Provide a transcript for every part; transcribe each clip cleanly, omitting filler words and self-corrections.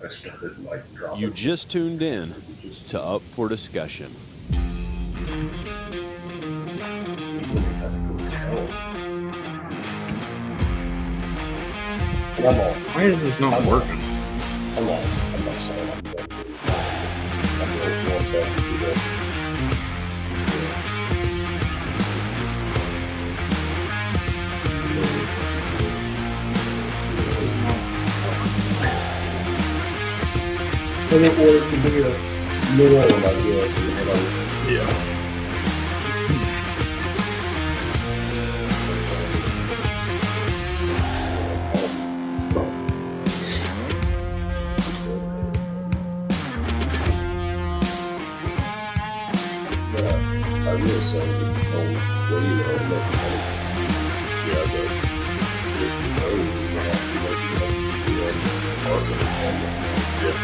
I started like dropping. You just tuned in to Up for Discussion. Why is this not working? I'm not saying I'm going to. I'm really more better to do this. And it worked to be a norm, I guess, is what Yeah. I will say, well, you know, yeah, but if you know, you have to make it part of it. Yeah.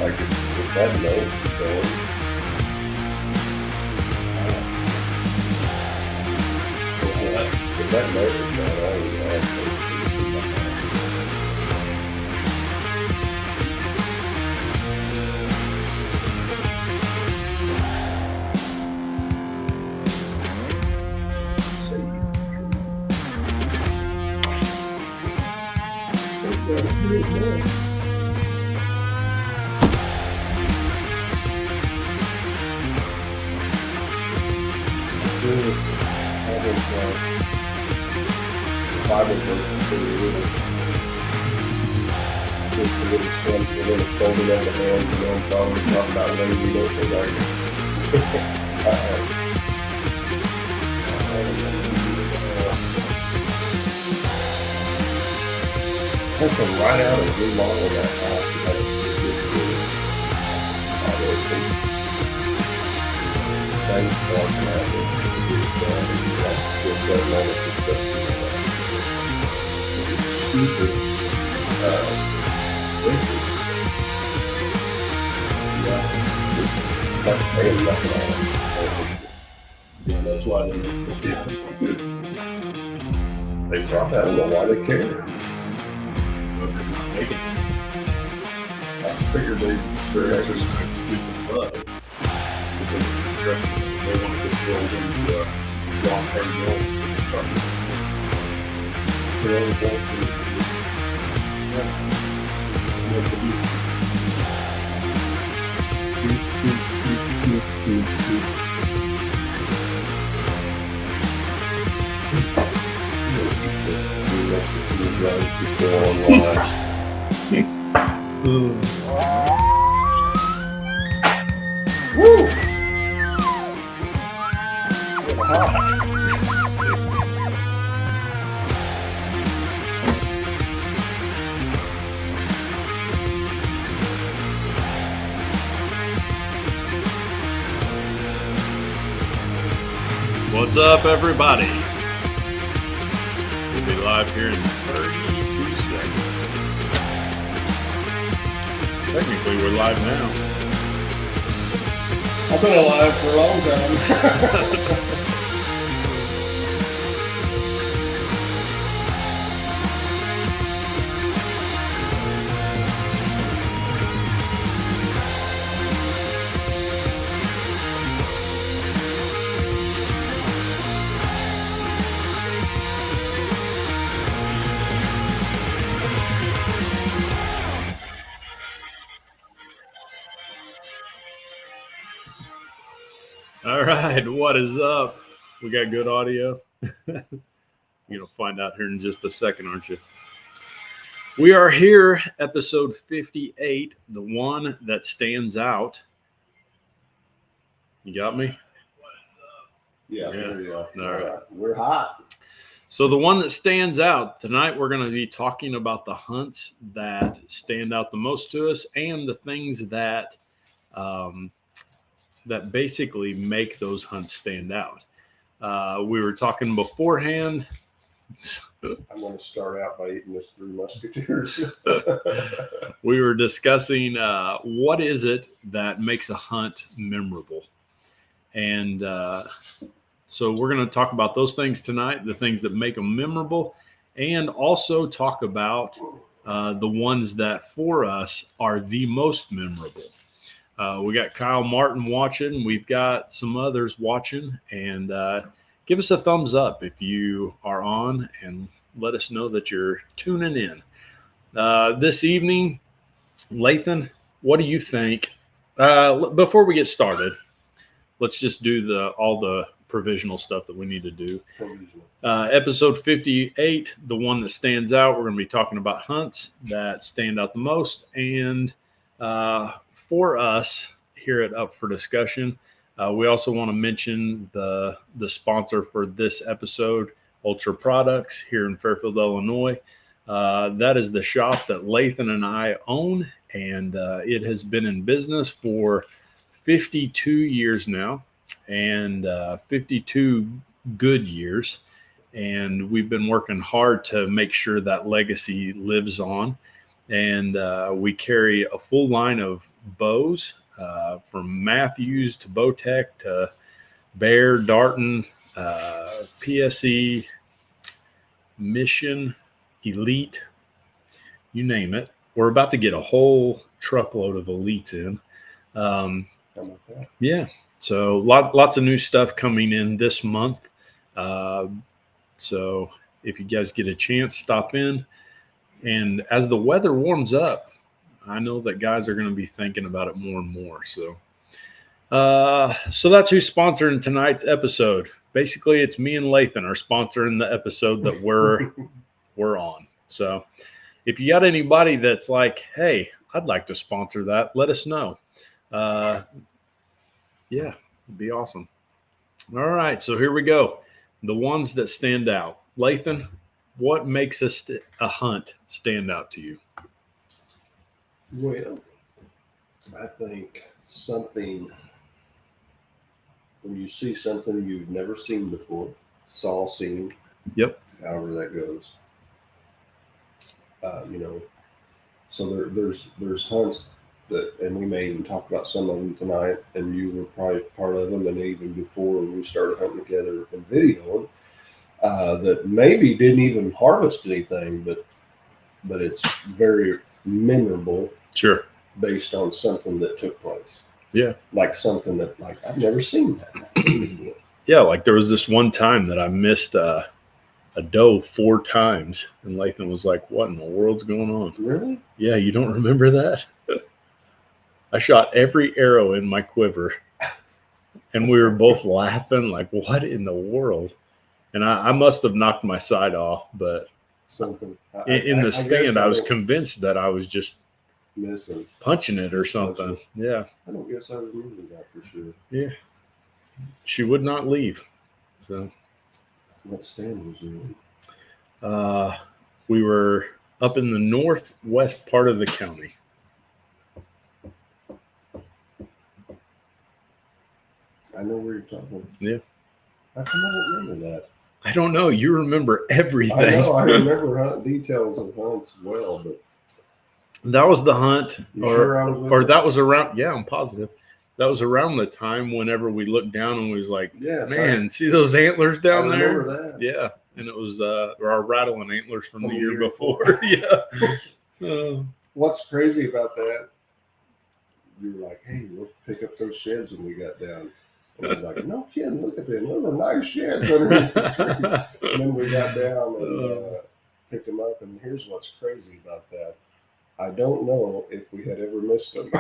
Like if that note is going, if that note is going on, you know, Bible verse for the little slims, the little folded on the hands, you know, probably talking about laziness and like, I come right out and remodel that house. You had things walking out there. That moment of discussion. Stupid. Yeah, that's why they drop out. I don't know why they care. Because it's not making it. I figured they're It's just a stupid bug. Because they want to control them to long-term goals. Woo! What's up, everybody? We'll be live here in 32 seconds. Technically, we're live now. I've been alive for a long time. All right, what is up? We got good audio. You're gonna find out here in just a second, aren't you? We are here, episode 58, the one that stands out. You got me? Yeah, Yeah. there you are. All right. We're hot. So the one that stands out tonight, we're going to be talking about the hunts that stand out the most to us and the things that that basically make those hunts stand out. We were talking beforehand. I'm going to start out by eating this Three Musketeers. We were discussing what is it that makes a hunt memorable, and so we're going to talk about those things tonight, the things that make them memorable, and also talk about the ones that for us are the most memorable. We got Kyle Martin watching. We've got some others watching, and give us a thumbs up if you are on, and let us know that you're tuning in. This evening, Lathan, what do you think? Before we get started, let's just do all the provisional stuff that we need to do. Episode 58, the one that stands out, we're going to be talking about hunts that stand out the most. And for us here at Up for Discussion, we also want to mention the sponsor for this episode, Ultra Products here in Fairfield, Illinois. That is the shop that Lathan and I own, and it has been in business for 52 years now, and 52 good years. And we've been working hard to make sure that legacy lives on. And we carry a full line of bows, from Matthews to Bowtech to Bear, Darton, PSE, Mission, Elite, you name it. We're about to get a whole truckload of Elites in. Yeah, so lots of new stuff coming in this month. So if you guys get a chance, stop in. And as the weather warms up, I know that guys are going to be thinking about it more and more. So that's who's sponsoring tonight's episode. Basically, it's me and Lathan are sponsoring the episode that we're on. So if you got anybody that's like, hey, I'd like to sponsor that, let us know. Yeah, it'd be awesome. All right, so here we go. The ones that stand out. Lathan, what makes a hunt stand out to you? Well, I think something, when you see something you've never seen before, seen, Yep. however that goes. So there's hunts that, and we may even talk about some of them tonight, and you were probably part of them, and even before we started hunting together and videoing, that maybe didn't even harvest anything, but it's very memorable. Sure. Based on something that took place. Yeah. Like something that, like, I've never seen that before. Yeah, like there was this one time that I missed a doe 4 times, and Lathan was like, what in the world's going on? Really? Yeah, you don't remember that? I shot every arrow in my quiver, and we were both laughing like, what in the world? And I must have knocked my sight off, but Something. in the stand, I was convinced that I was just missing, punching it or something. Yeah. I don't guess I remember that for sure. Yeah. She would not leave. So What stand was you in? We were up in the northwest part of the county. I know where you're talking. Yeah. How come I don't remember that? I don't know. You remember everything. I know. I remember details of hunts well, but that was the hunt. Sure I was with or you? that was around. Yeah, I'm positive. That was around the time whenever we looked down and we was like, yes, man, see those antlers down I there? remember that. Yeah. And it was our rattling antlers from the year before. Yeah. What's crazy about that? You were like, hey, let's pick up those sheds when we got down. And I was like, no kidding, look at them. Those were nice sheds underneath the tree. And then we got down and picked them up. And here's what's crazy about that. I don't know if we had ever missed them.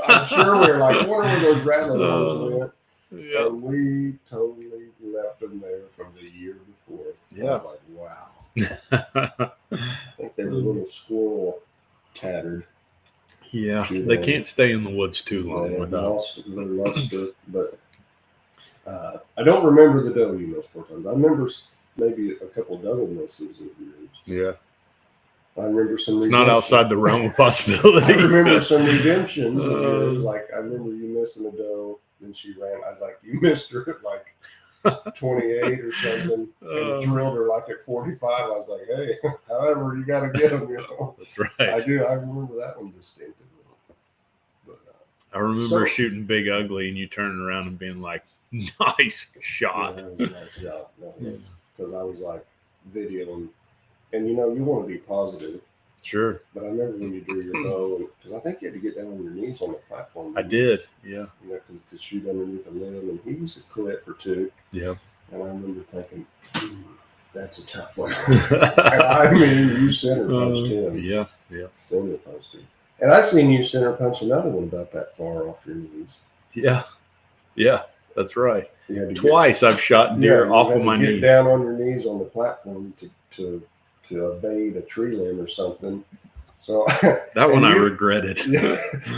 I'm sure we were like, where were those rattling ones went? Yeah. And we totally left them there from the year before. I Yeah. was like, wow. I think they were a little squirrel tattered. Yeah. Shoot, They can't stay in the woods too They long had without. lost their luster, but I don't remember the doe you missed 4 times. I remember maybe a couple double misses of yours. Yeah. I remember some. It's redemption. not outside the realm of possibility. I remember some redemptions of yours. Like I remember you missing a doe, and she ran. I was like, you missed her at like 28 or something, and drilled her like at 45. I was like, hey, however, you got to get them. You know. That's right. I do. I remember that one distinctively. But I remember shooting Big Ugly and you turning around and being like, nice shot. yeah, that was a nice shot. Because I was like videoing, and you know, you want to be positive. Sure. But I remember when you drew your bow, because I think you had to get down on your knees on the platform. I did. Yeah. Because to shoot underneath a limb, and he was a clip or two. Yeah. And I remember thinking, that's a tough one. I mean, you center punched him. Yeah. Yeah. Center punched him. And I seen you center punch another one about that far off your knees. Yeah. Yeah. That's right. You had to Twice I've shot deer off of my knees. Get down on your knees on the platform to evade a tree limb or something. So that one I regretted.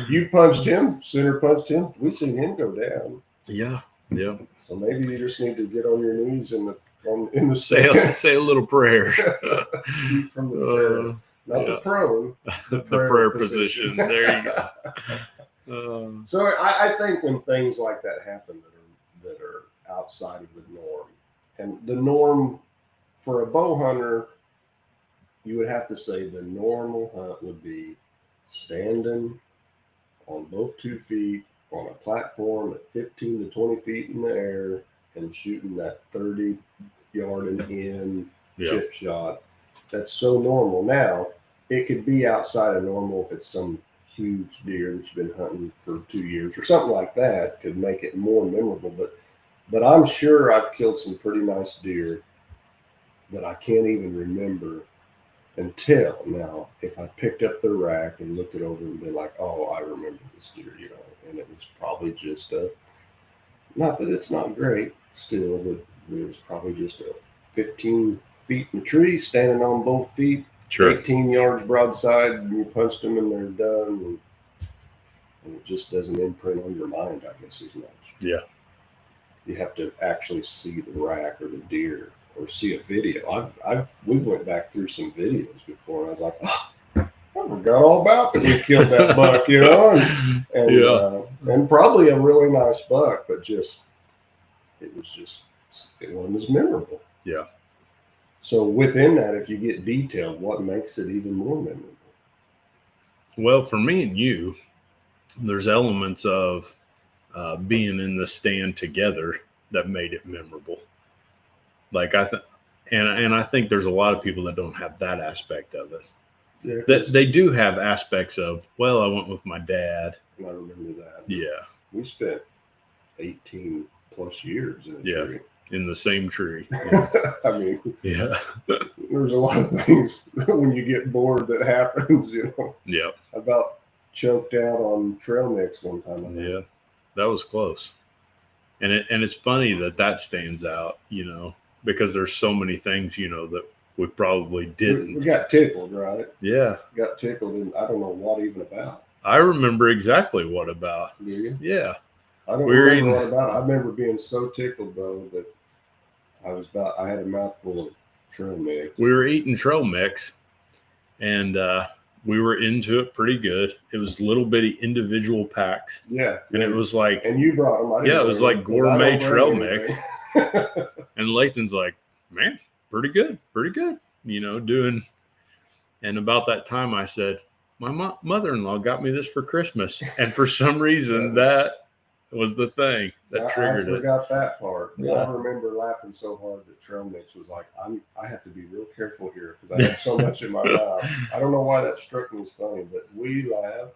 You punched him, center punched him. We seen him go down. Yeah. Yeah. So maybe you just need to get on your knees in the say a little prayer. Shoot from the prayer. Not the prone, the prayer position. There you go. So I think when things like that happen that are outside of the norm, and the norm for a bow hunter, you would have to say the normal hunt would be standing on both 2 feet on a platform at 15 to 20 feet in the air and shooting that 30 yard and in chip shot. That's so normal. Now, it could be outside of normal if it's some huge deer that you've been hunting for 2 years or something like that, could make it more memorable. But I'm sure I've killed some pretty nice deer that I can't even remember until now. If I picked up the rack and looked it over and been like, oh, I remember this deer, you know, and it was probably just not that it's not great still, but it was probably just a 15 feet in the tree, standing on both feet, sure. 18 yards broadside, and you punched them and they're done. And it just doesn't imprint on your mind, I guess, as much. Yeah. You have to actually see the rack or the deer or see a video. We went back through some videos before, and I was like, oh, I forgot all about that we killed that buck, you know, and probably a really nice buck, but it wasn't as memorable. Yeah. So within that, if you get detailed, what makes it even more memorable? Well, for me and you, there's elements of being in the stand together that made it memorable. Like I think there's a lot of people that don't have that aspect of it. Yeah, that they do have aspects of, well, I went with my dad. I remember that. Yeah. We spent 18 plus years in a tree. In the same tree. Yeah. I mean, there's a lot of things when you get bored that happens, you know. Yeah. About choked out on trail mix one time. Yeah. That was close. And it's funny that stands out, you know, because there's so many things, you know, that we probably didn't. We got tickled, right? Yeah. Got tickled, and I don't know what even about. I remember exactly what about. Do you? Yeah. I don't remember what about. I remember being so tickled, though, that I had a mouthful of trail mix. We were eating trail mix, and we were into it pretty good. It was little bitty individual packs. Yeah. And it was like. And you brought them. It was like gourmet trail mix. And Lathan's like, man, pretty good, you know, and about that time I said, my mother-in-law got me this for Christmas. And for some reason that was the thing that triggered it. I forgot that part. Yeah. I remember laughing so hard that trail mix was like, I have to be real careful here because I had so much in my mouth. I don't know why that struck me as funny, but we laughed.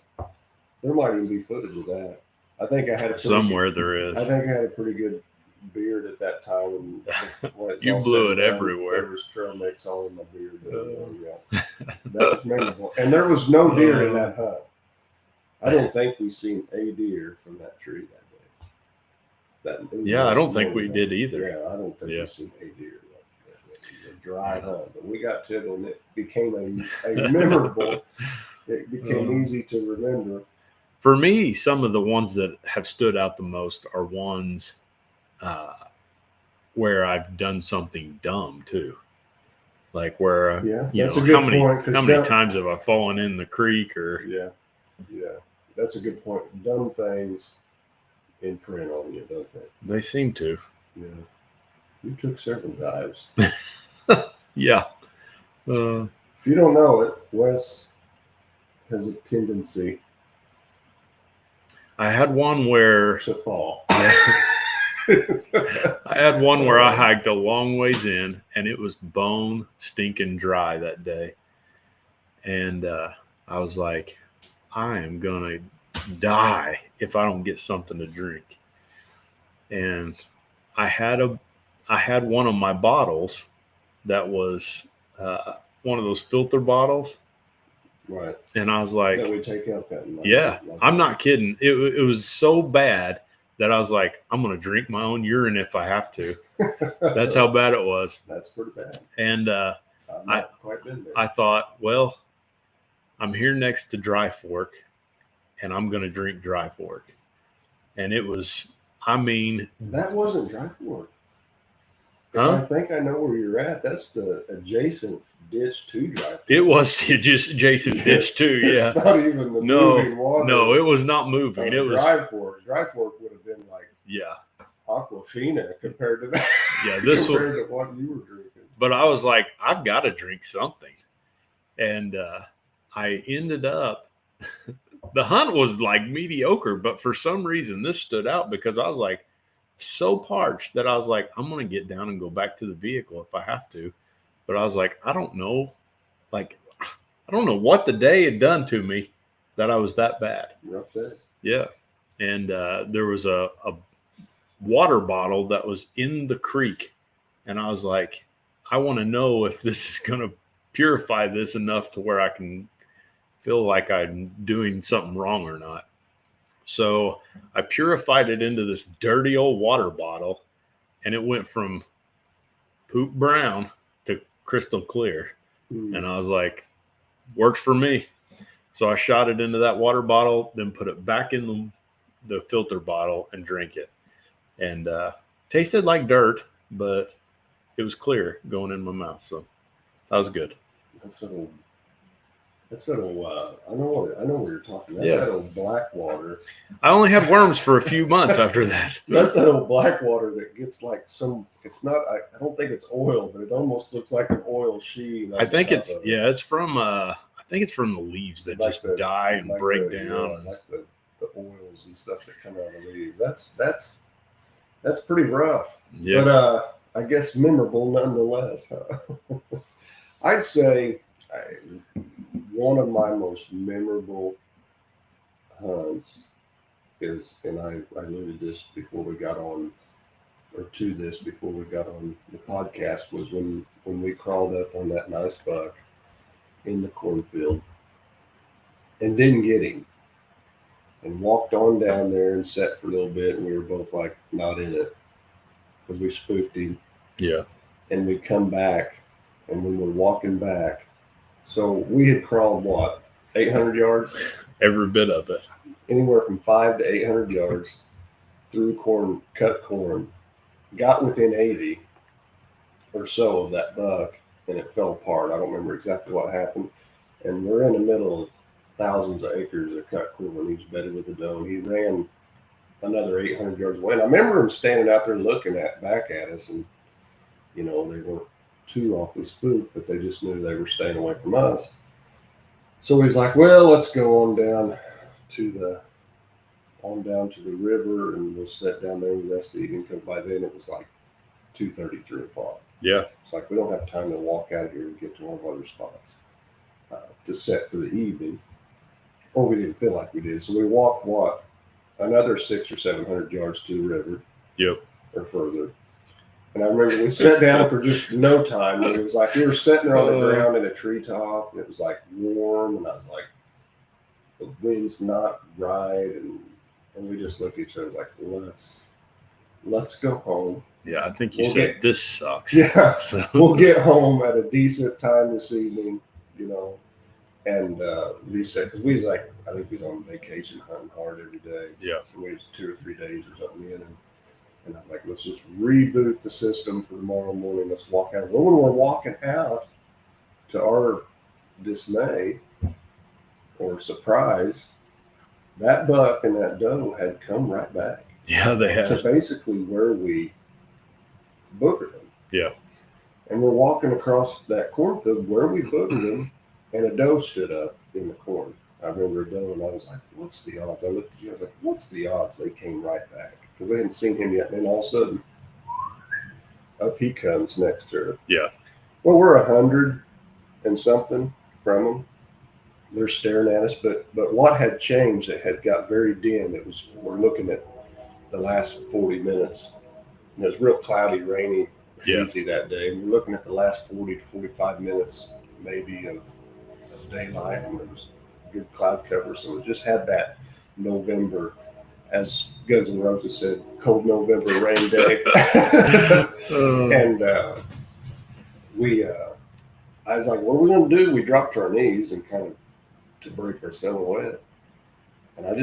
There might even be footage of that. I think I had somewhere there is. I think I had a pretty good beard at that time. And you blew it everywhere. There was trail mix all in my beard. Yeah. That was memorable. And there was no deer in that hunt. I don't think we seen a deer from that tree that day. It was Yeah, I don't more think we than did that. either. Yeah, I don't think Yeah. we seen a deer. It was a dry hunt, but we got tickled, and it became a memorable. It became easy to remember. For me, some of the ones that have stood out the most are ones where I've done something dumb too. Like where, Yeah, you that's know, a good point. 'Cause how many times have I fallen in the creek or Yeah, that's a good point. Dumb things imprint on you, don't they? they seem to. Yeah, you took several dives. Yeah. If you don't know it, Wes has a tendency I had one where to fall. I had one where I hiked a long ways in and it was bone stinking dry that day. And I was like, I am going to die if I don't get something to drink. And I had one of my bottles that was one of those filter bottles. Right. And I was like, That we take out that. yeah, I'm not kidding. It was so bad that I was like, I'm going to drink my own urine if I have to. That's how bad it was. That's pretty bad. And I've not quite been there. I thought, well, I'm here next to Dry Fork and I'm going to drink Dry Fork. And it was, I mean, that wasn't Dry Fork. huh? I think I know where you're at. That's the adjacent ditch to Dry Fork. It was just Jason Ditch too. Yeah. It's not even the moving water. No, it was not moving. It was, Dry Fork. Dry Fork would have been like yeah. Aquafina compared to that. Yeah, this compared to what you were drinking. But I was like, I've got to drink something. And I ended up, the hunt was like mediocre, but for some reason this stood out because I was like so parched that I was like, I'm going to get down and go back to the vehicle if I have to. But I was like, I don't know. Like, I don't know what the day had done to me that I was that bad. Rough day. Yeah. And there was a water bottle that was in the creek. And I was like, I want to know if this is going to purify this enough to where I can feel like I'm doing something wrong or not. So I purified it into this dirty old water bottle, and it went from poop brown to crystal clear. And I was like, works for me. So I shot it into that water bottle, then put it back in the filter bottle and drank it. And tasted like dirt, but it was clear going in my mouth. So that was good. That's that old. I know what you're talking. That's Yeah. that old black water. I only had worms for a few months after that. That's that old black water that gets like some. It's not. I don't think it's oil, but it almost looks like an oil sheen. I think it's from I think it's from the leaves that Like just the- die and like break the- down. yeah, like the oils and stuff that come out of the leaves. That's pretty rough. Yeah. But I guess memorable nonetheless. Huh? I'd say one of my most memorable hunts is, and I alluded this before we got on, or to this before we got on the podcast, was when we crawled up on that nice buck in the cornfield and didn't get him, and walked on down there and sat for a little bit, and we were both like not in it because we spooked him. Yeah. And we come back, and when we're walking back, so we had crawled what, 800 yards, Every bit of it. anywhere from 500 to 800 yards through corn, cut corn, got within 80 or so of that buck, and it fell apart. I don't remember exactly what happened. And we're in the middle of thousands of acres of cut corn. He was bedded with a doe. He ran another 800 yards away. And I remember him standing out there looking back at us, and they weren't too awfully spooked, but they just knew they were staying away from us. So he's like, well, let's go on down to the river, and we'll sit down there the rest of the evening, because by then it was like 2:30, 3 o'clock. Yeah. It's like we don't have time to walk out of here and get to one of our other spots to set for the evening, or we didn't feel like we did. So we walked another 600 or 700 yards to the river. Yep. Or further. And I remember we sat down for just no time. And it was like we were sitting there on the ground in a treetop, and it was like warm, and I was like, the wind's not right, and we just looked at each other and was like, let's go home. Yeah, I think you We'll said this sucks. Yeah, So, we'll get home at a decent time this evening, and reset, because we was like, I think we was on vacation hunting hard every day. yeah. And we was 2 or 3 days or something in, and I was like, let's just reboot the system for tomorrow morning. Let's walk out. Well, when we're walking out, to our dismay or surprise, that buck and that doe had come right back Yeah, they to have. basically where we boogered them. Yeah. And we're walking across that cornfield where we boogered them, and a doe stood up in the corn. I remember a doe, and I was like, what's the odds? I looked at you, I was like, what's the odds they came right back? Because we hadn't seen him yet. And then all of a sudden, up he comes next to her. Yeah. Well, we're 100 and something from them. They're staring at us, but what had changed? It had got very dim. We're looking at the last 40 minutes, and it was real cloudy, rainy, hazy that day. And we're looking at the last 40 to 45 minutes, maybe of daylight, and there was good cloud cover. So it just had that November, as Guns N' Roses said, cold November rain day. And I was like, what are we going to do? We dropped to our knees and kind of to break our silhouette. And I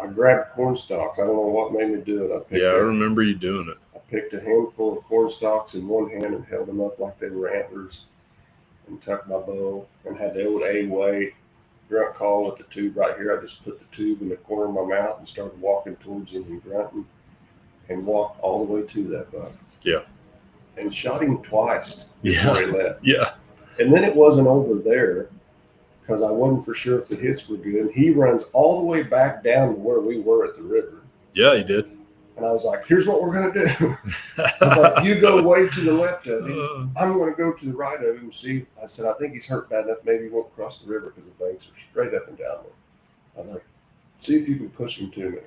grabbed corn stalks. I don't know what made me do it. I remember you doing it. I picked a handful of corn stalks in one hand and held them up like they were antlers, and tucked my bow, and had the old A-way grunt call at the tube right here. I just put the tube in the corner of my mouth and started walking towards him and grunting, and walked all the way to that buck. Yeah. And shot him twice before he left. Yeah. And then it wasn't over there, because I wasn't for sure if the hits were good. And he runs all the way back down to where we were at the river. Yeah, he did. And I was like, here's what we're going to do. I was like, you go way to the left of him. I'm going to go to the right of him and see. I said, I think he's hurt bad enough. Maybe he won't cross the river because the banks are straight up and down there. I was like, see if you can push him to me.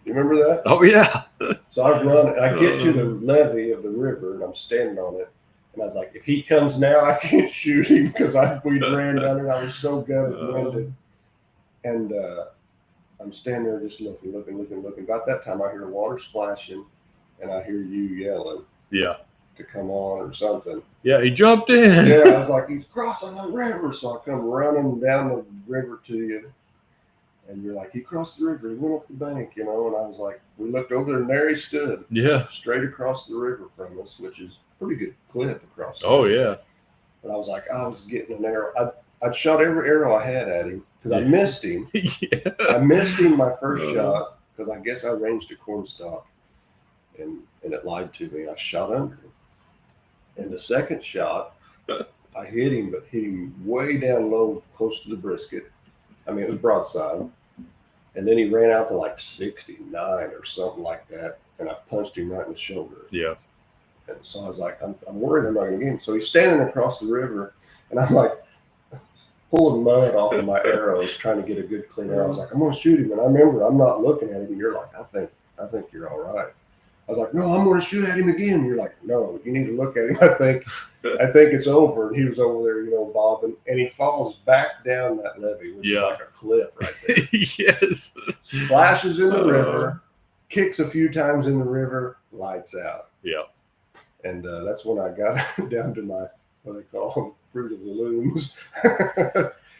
You remember that? Oh, yeah. So I run, and I get to the levee of the river, and I'm standing on it. And I was like, if he comes now, I can't shoot him, because we ran down there, and I was so gutted and winded. And I'm standing there just looking. About that time, I hear water splashing, and I hear you yelling. Yeah. To come on or something. Yeah, he jumped in. Yeah, I was like, he's crossing the river. So I come running down the river to you. And you're like, he crossed the river. He went up the bank, And I was like, we looked over there, and there he stood. Yeah. Straight across the river from us, which is a pretty good clip across. Oh, yeah. But I was like, I was getting an arrow. I'd shot every arrow I had at him, because I missed him. Yeah. I missed him my first shot, because I guess I ranged a corn stalk, and it lied to me. I shot under him. And the second shot, I hit him, but hit him way down low, close to the brisket. I mean, it was broadside. And then he ran out to like 69 or something like that, and I punched him right in the shoulder. Yeah. And so I was like, I'm worried I'm not going to get him. So he's standing across the river, and I'm like pulling mud off of my arrows, trying to get a good clean arrow. I was like, I'm going to shoot him. And I remember I'm not looking at him. And you're like, I think you're all right. I was like, no, I'm going to shoot at him again. And you're like, no, you need to look at him. I think it's over. And he was over there, bobbing, and he falls back down that levee, which is like a cliff right there. Yes. Splashes in the river, kicks a few times in the river, lights out. Yeah. And that's when I got down to my, what they call them, Fruit of the Looms.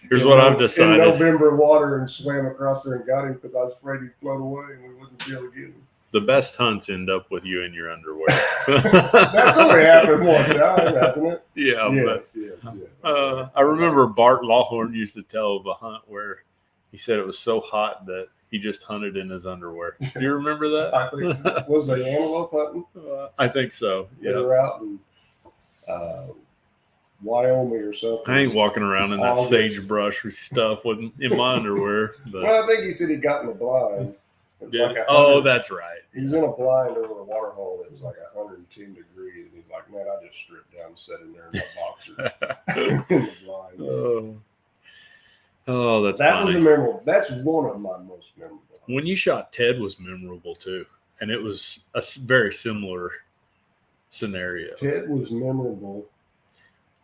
Here's what I've decided. In November water, and swam across there and got him, because I was afraid he'd float away and we wouldn't be able to get him. The best hunts end up with you in your underwear. That's only happened one time, hasn't it? Yeah. Yes. I remember Bart Lawhorn used to tell of a hunt where he said it was so hot that he just hunted in his underwear. Do you remember that? I think so. Was they antelope hunting? I think so. They were out in Wyoming or something. I ain't walking around in that August. sagebrush stuff in my underwear. But. Well, I think he said he got in the blind. That's right. He was in a blind over a water hole. It was like 110 degrees. And he's like, man, I just stripped down and sat in there in my boxers in the blind. That's that funny. was a memorable. That's one of my most memorable. When you shot Ted was memorable too, and it was a very similar scenario. Ted was memorable.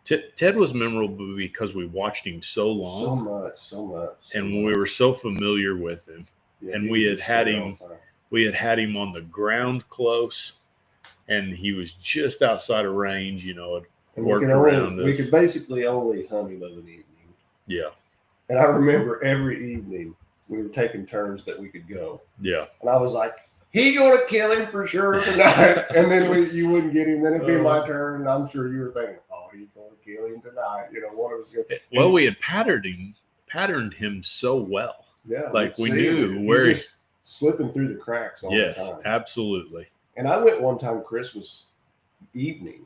Ted was memorable because we watched him so long, so much, and we were so familiar with him. Yeah, and we had him we had him on the ground close, and he was just outside of range, And worked around we us. could basically only hunt him of an evening. Yeah. And I remember every evening we were taking turns that we could go. Yeah. And I was like, he gonna kill him for sure tonight. And then you wouldn't get him. Then it'd be my turn. And I'm sure you were thinking, oh, he's gonna kill him tonight. One of us going. Well, we had patterned him so well. Yeah, Like we we'd see him. knew He where. just slipping through the cracks all the Yes, time. absolutely. And I went one time Christmas evening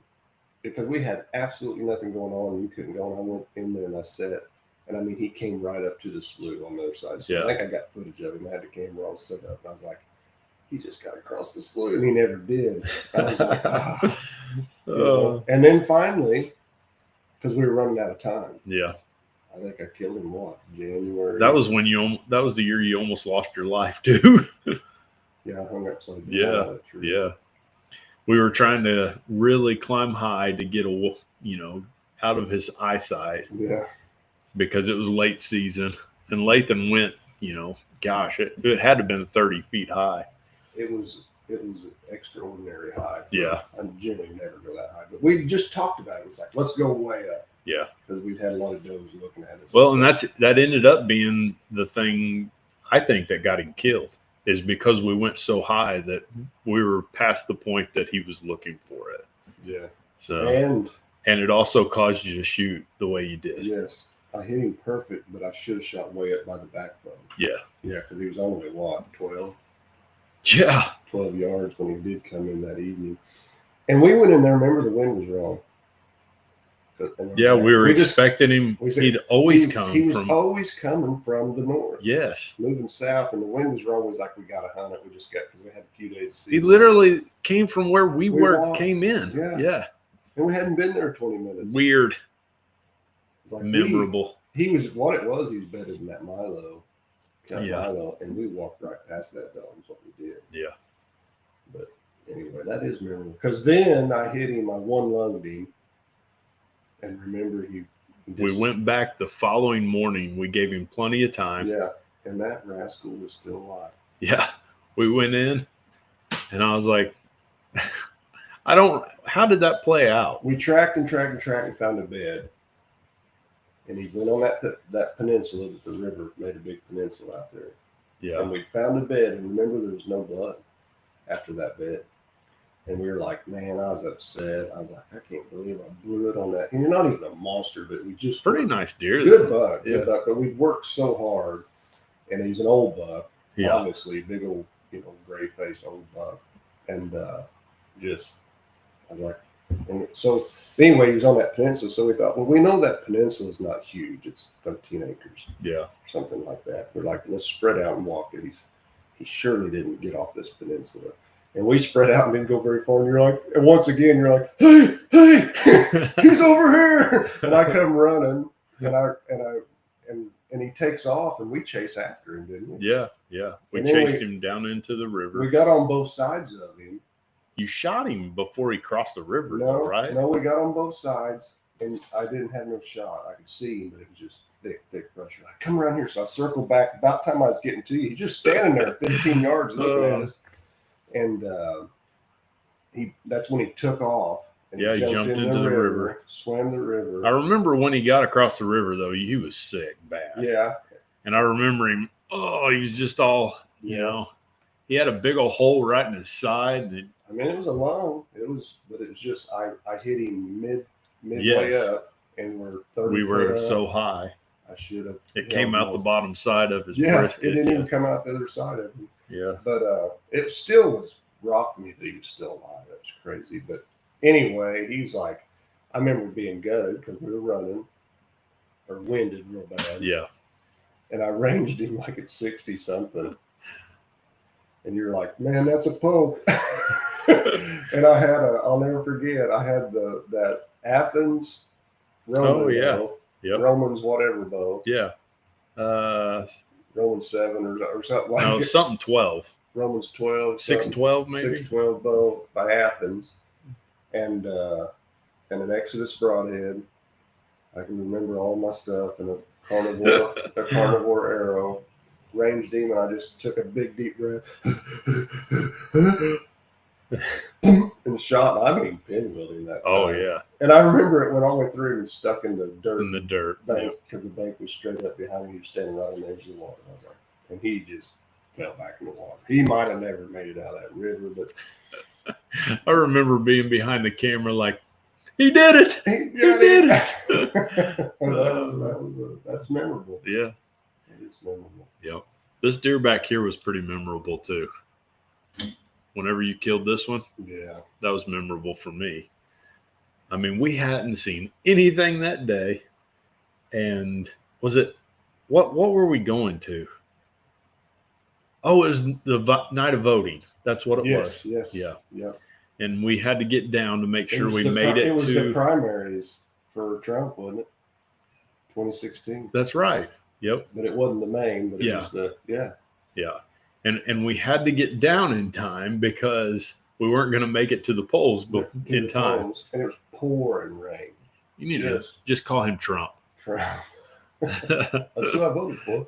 because we had absolutely nothing going on. And you couldn't go. And I went in there and I sat. And I mean, he came right up to the slough on the other side. So Yeah. I think I got footage of him. I had the camera all set up. And I was like, he just got across the slough. And he never did. I was like, And then finally, because we were running out of time, Yeah. I think I killed him, January? That was that was the year you almost lost your life too. Yeah, I hung upside down. Yeah, out of that tree. Yeah. We were trying to really climb high to get out of his eyesight Yeah. because it was late season, and Lathan went, gosh, it had to have been 30 feet high. It was extraordinary high. Yeah. I generally never go that high, but we just talked about it. It was like, let's go way up. Yeah. Because we'd had a lot of does looking at us. Well, and that ended up being the thing I think that got him killed, is because we went so high that we were past the point that he was looking for it. Yeah. So And it also caused you to shoot the way you did. yes, I hit him perfect, but I should have shot way up by the backbone. Yeah. Yeah, because he was only, 12 yards when he did come in that evening. And we went in there, remember the wind was wrong. And I was Yeah, like, we were just- expecting him. we said He'd always he come was from. always coming from the north. Yes. Moving south, and the wind was wrong. It was like, we got to hunt it. We just got, because we had a few days of season. He literally came from where we walked. came in. Yeah. Yeah. And we hadn't been there 20 minutes. Weird. It's like Memorable. He was what it was. He was better than that Milo. Yeah. Milo, and we walked right past that dog. Is what we did. Yeah. But anyway, that is memorable. Because then I hit him. I one-lunged him, and remember he We went back the following morning. We gave him plenty of time. Yeah, and that rascal was still alive. Yeah. We went in, and I was like, how did that play out? We tracked and found a bed. And he went on that peninsula that the river made a big peninsula out there. Yeah. And we found a bed, and remember there was no blood after that bed. And we were like, man, I was upset. I was like, I can't believe I blew it on that. And you're not even a monster, but we just Pretty nice deer. good buck, Yeah. good buck. But we worked so hard, and he's an old buck, Yeah. obviously, big old, gray faced old buck, and I was like, and so anyway, he was on that peninsula. So we thought, well, we know that peninsula is not huge; it's 13 acres, Yeah. or something like that. We're like, let's spread out and walk it. He surely didn't get off this peninsula. And we spread out and didn't go very far. And you're like, and once again, you're like, hey, he's over here. And I come running, and he takes off, and we chase after him, didn't we? Yeah. Yeah. We And then chased him down into the river. We got on both sides of him. You shot him before he crossed the river, though, right? No, we got on both sides, and I didn't have no shot. I could see him, but it was just thick brush. Like, come around here. So I circled back. About the time I was getting to you, he's just standing there 15 yards looking at us. And that's when he took off. And Yeah, he jumped into the river. Swam the river. I remember when he got across the river, though, he was sick bad. Yeah. And I remember him, he was just all, he had a big old hole right in his side. And I mean, it was a long. But it was just I hit him midway Yes. up, and we're 30 we were foot up. so high. I should have. It came out the bottom side of his Yeah, brisket. it didn't even come out the other side of him. Yeah. But it still was rocked me that he was still alive. That was crazy. But anyway, he's like, I remember being gutted because we were running or winded real bad. Yeah. And I ranged him like at 60 something. And you're like, man, that's a poke. And I had I'll never forget, I had that Athens Roman bow. Yep. Romans whatever bow. Yeah. Roman 7 or something like No, it. something 12. Romans 12. 612 maybe? 612 bow by Athens. And an Exodus broadhead. I can remember all my stuff, and a carnivore arrow, ranged him, and I just took a big deep breath and shot. I mean, pinwheeled him that Oh time. yeah, And I remember it went all the way through and stuck in the dirt in the dirt. bank because the bank was straight up behind him. He was standing right on the edge of the water. I was like, and he just fell back in the water. He might have never made it out of that river, but I remember being behind the camera like, he did it. he did That's memorable. Yeah. It is memorable. Yep. This deer back here was pretty memorable too. Whenever you killed this one, Yeah. that was memorable for me. I mean, we hadn't seen anything that day. And was it, what were we going to? Oh, it was the night of voting. That's what it was. Yes. Yeah. Yeah. And we had to get down to make It sure was we the made it It was the to. primaries for Trump, wasn't it? 2016. That's right. Yep. But it wasn't the main, but it Yeah. was the, yeah. Yeah. And we had to get down in time because we weren't going to make it to the polls To in the time. polls, and it was pouring rain. You need Just- to just call him Trump. Trump. That's who I voted for.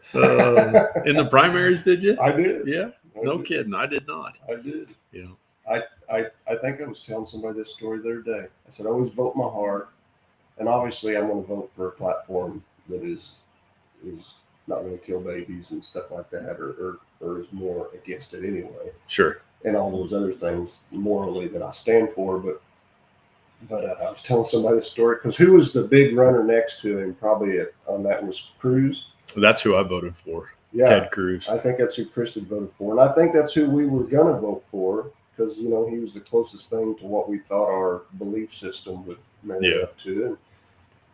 In the primaries, did you? I did. Yeah. I No did. kidding. I did not. I did. You know. I think I was telling somebody this story the other day. I said, always vote my heart. And obviously, I'm going to vote for a platform that is not going to kill babies and stuff like that, or is more against it anyway. Sure. And all those other things morally that I stand for. But I was telling somebody this story because who was the big runner next to him? Probably on that was Cruz. That's who I voted for. Yeah. Ted Cruz. I think that's who Kristen voted for. And I think that's who we were going to vote for because, he was the closest thing to what we thought our belief system would marry up to.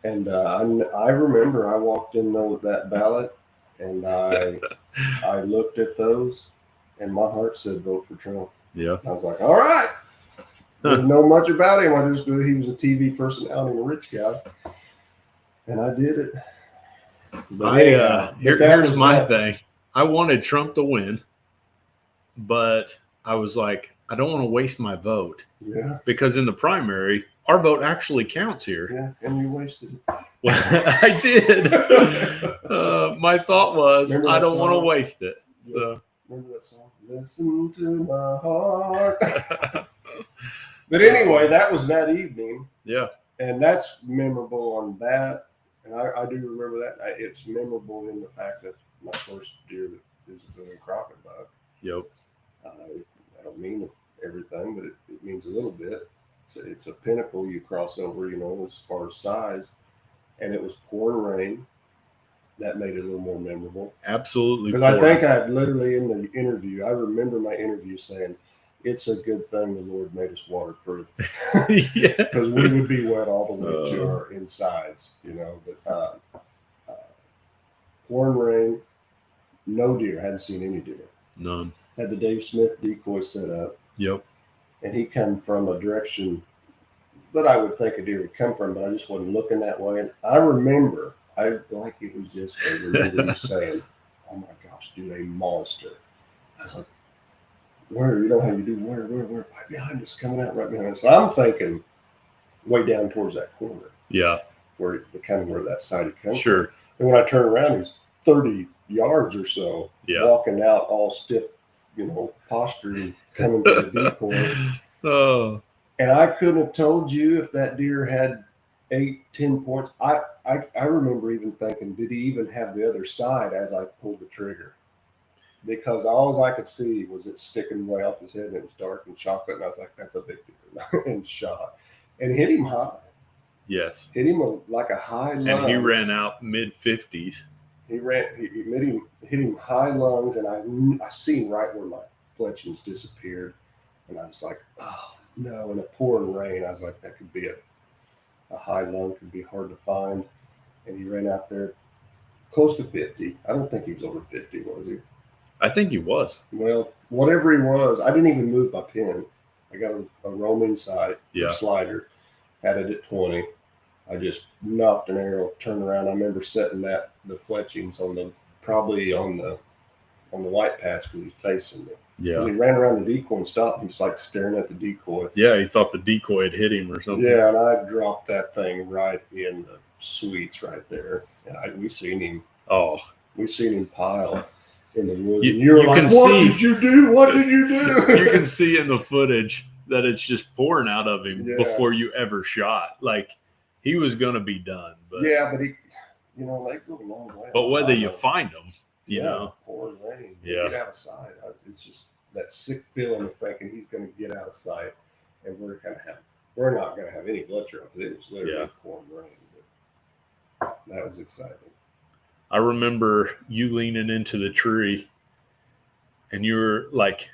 And I remember I walked in there with that ballot and I looked at those and my heart said, vote for Trump. Yeah. I was like, all right. Didn't know much about him. I just knew he was a TV personality and a rich guy. And I did it. But anyhow, here's my thing. I wanted Trump to win, but I was like, I don't want to waste my vote Yeah, because in the primary, our vote actually counts here. yeah. And you wasted it. Well, I did. My thought was, Remember I that don't want to song? waste it. Yeah. So, Remember that song? Listen to my heart. But anyway, that was that evening, yeah, and that's memorable on that. And I do remember that. It's memorable in the fact that my first deer is a Boone Crockett buck. yep, I don't mean everything, but it means a little bit. It's a pinnacle you cross over, as far as size. And it was pouring rain. That made it a little more memorable. absolutely. Because I think I literally in the interview, I remember my interview saying, it's a good thing the Lord made us waterproof yeah, because we would be wet all the way to our insides, But pouring rain, no deer, hadn't seen any deer. none. Had the Dave Smith decoy set up, Yep, and he come from a direction that I would think a deer would come from, but I just wasn't looking that way. And I remember, like it was just, I remember you saying, oh my gosh, dude, a monster. I was like, where? You know how you do, where? Right behind us, coming out right behind us. So I'm thinking way down towards that corner yeah, where where that sighting comes from. sure, And when I turn around, he's 30 yards or so, yeah. walking out all stiff, posturing, coming to the decoy. Oh, And I couldn't have told you if that deer had 8-10 points. I remember even thinking, did he even have the other side as I pulled the trigger? Because all I could see was it sticking way off his head, and it was dark and chocolate. And I was like, that's a big deer. And shot. And hit him high. yes. Hit him like a high lung. And he ran out mid-50s. He hit him high lungs, and I seen right where my fletchings disappeared. And I was like, oh, no. In a pouring rain, I was like, that could be a high lung, could be hard to find. And he ran out there close to 50. I don't think he was over 50, was he? I think he was. Well, whatever he was, I didn't even move my pin. I got a roaming sight, Yeah. slider, had it at 20. I just knocked an arrow, turned around. I remember setting the fletchings probably on the white patch because he's facing me. Because Yeah. he ran around the decoy and stopped. He's like staring at the decoy. Yeah, he thought the decoy had hit him or something. Yeah, and I dropped that thing right in the sweets right there. And we seen him Oh, pile. in the woods, You- and you're you like, can "What see- did you do? What did you do?" You can see in the footage that it's just pouring out of him Yeah. before you ever shot. Like he was going to be done. But, yeah, but he, they go a long way. but whether you I know. find them, you Yeah, know, pouring rain, Yeah. get out of sight. It's just that sick feeling of thinking he's going to get out of sight, and we're not going to have any blood trail because it was literally Yeah. pouring rain. But that was exciting. I remember you leaning into the tree and you were like,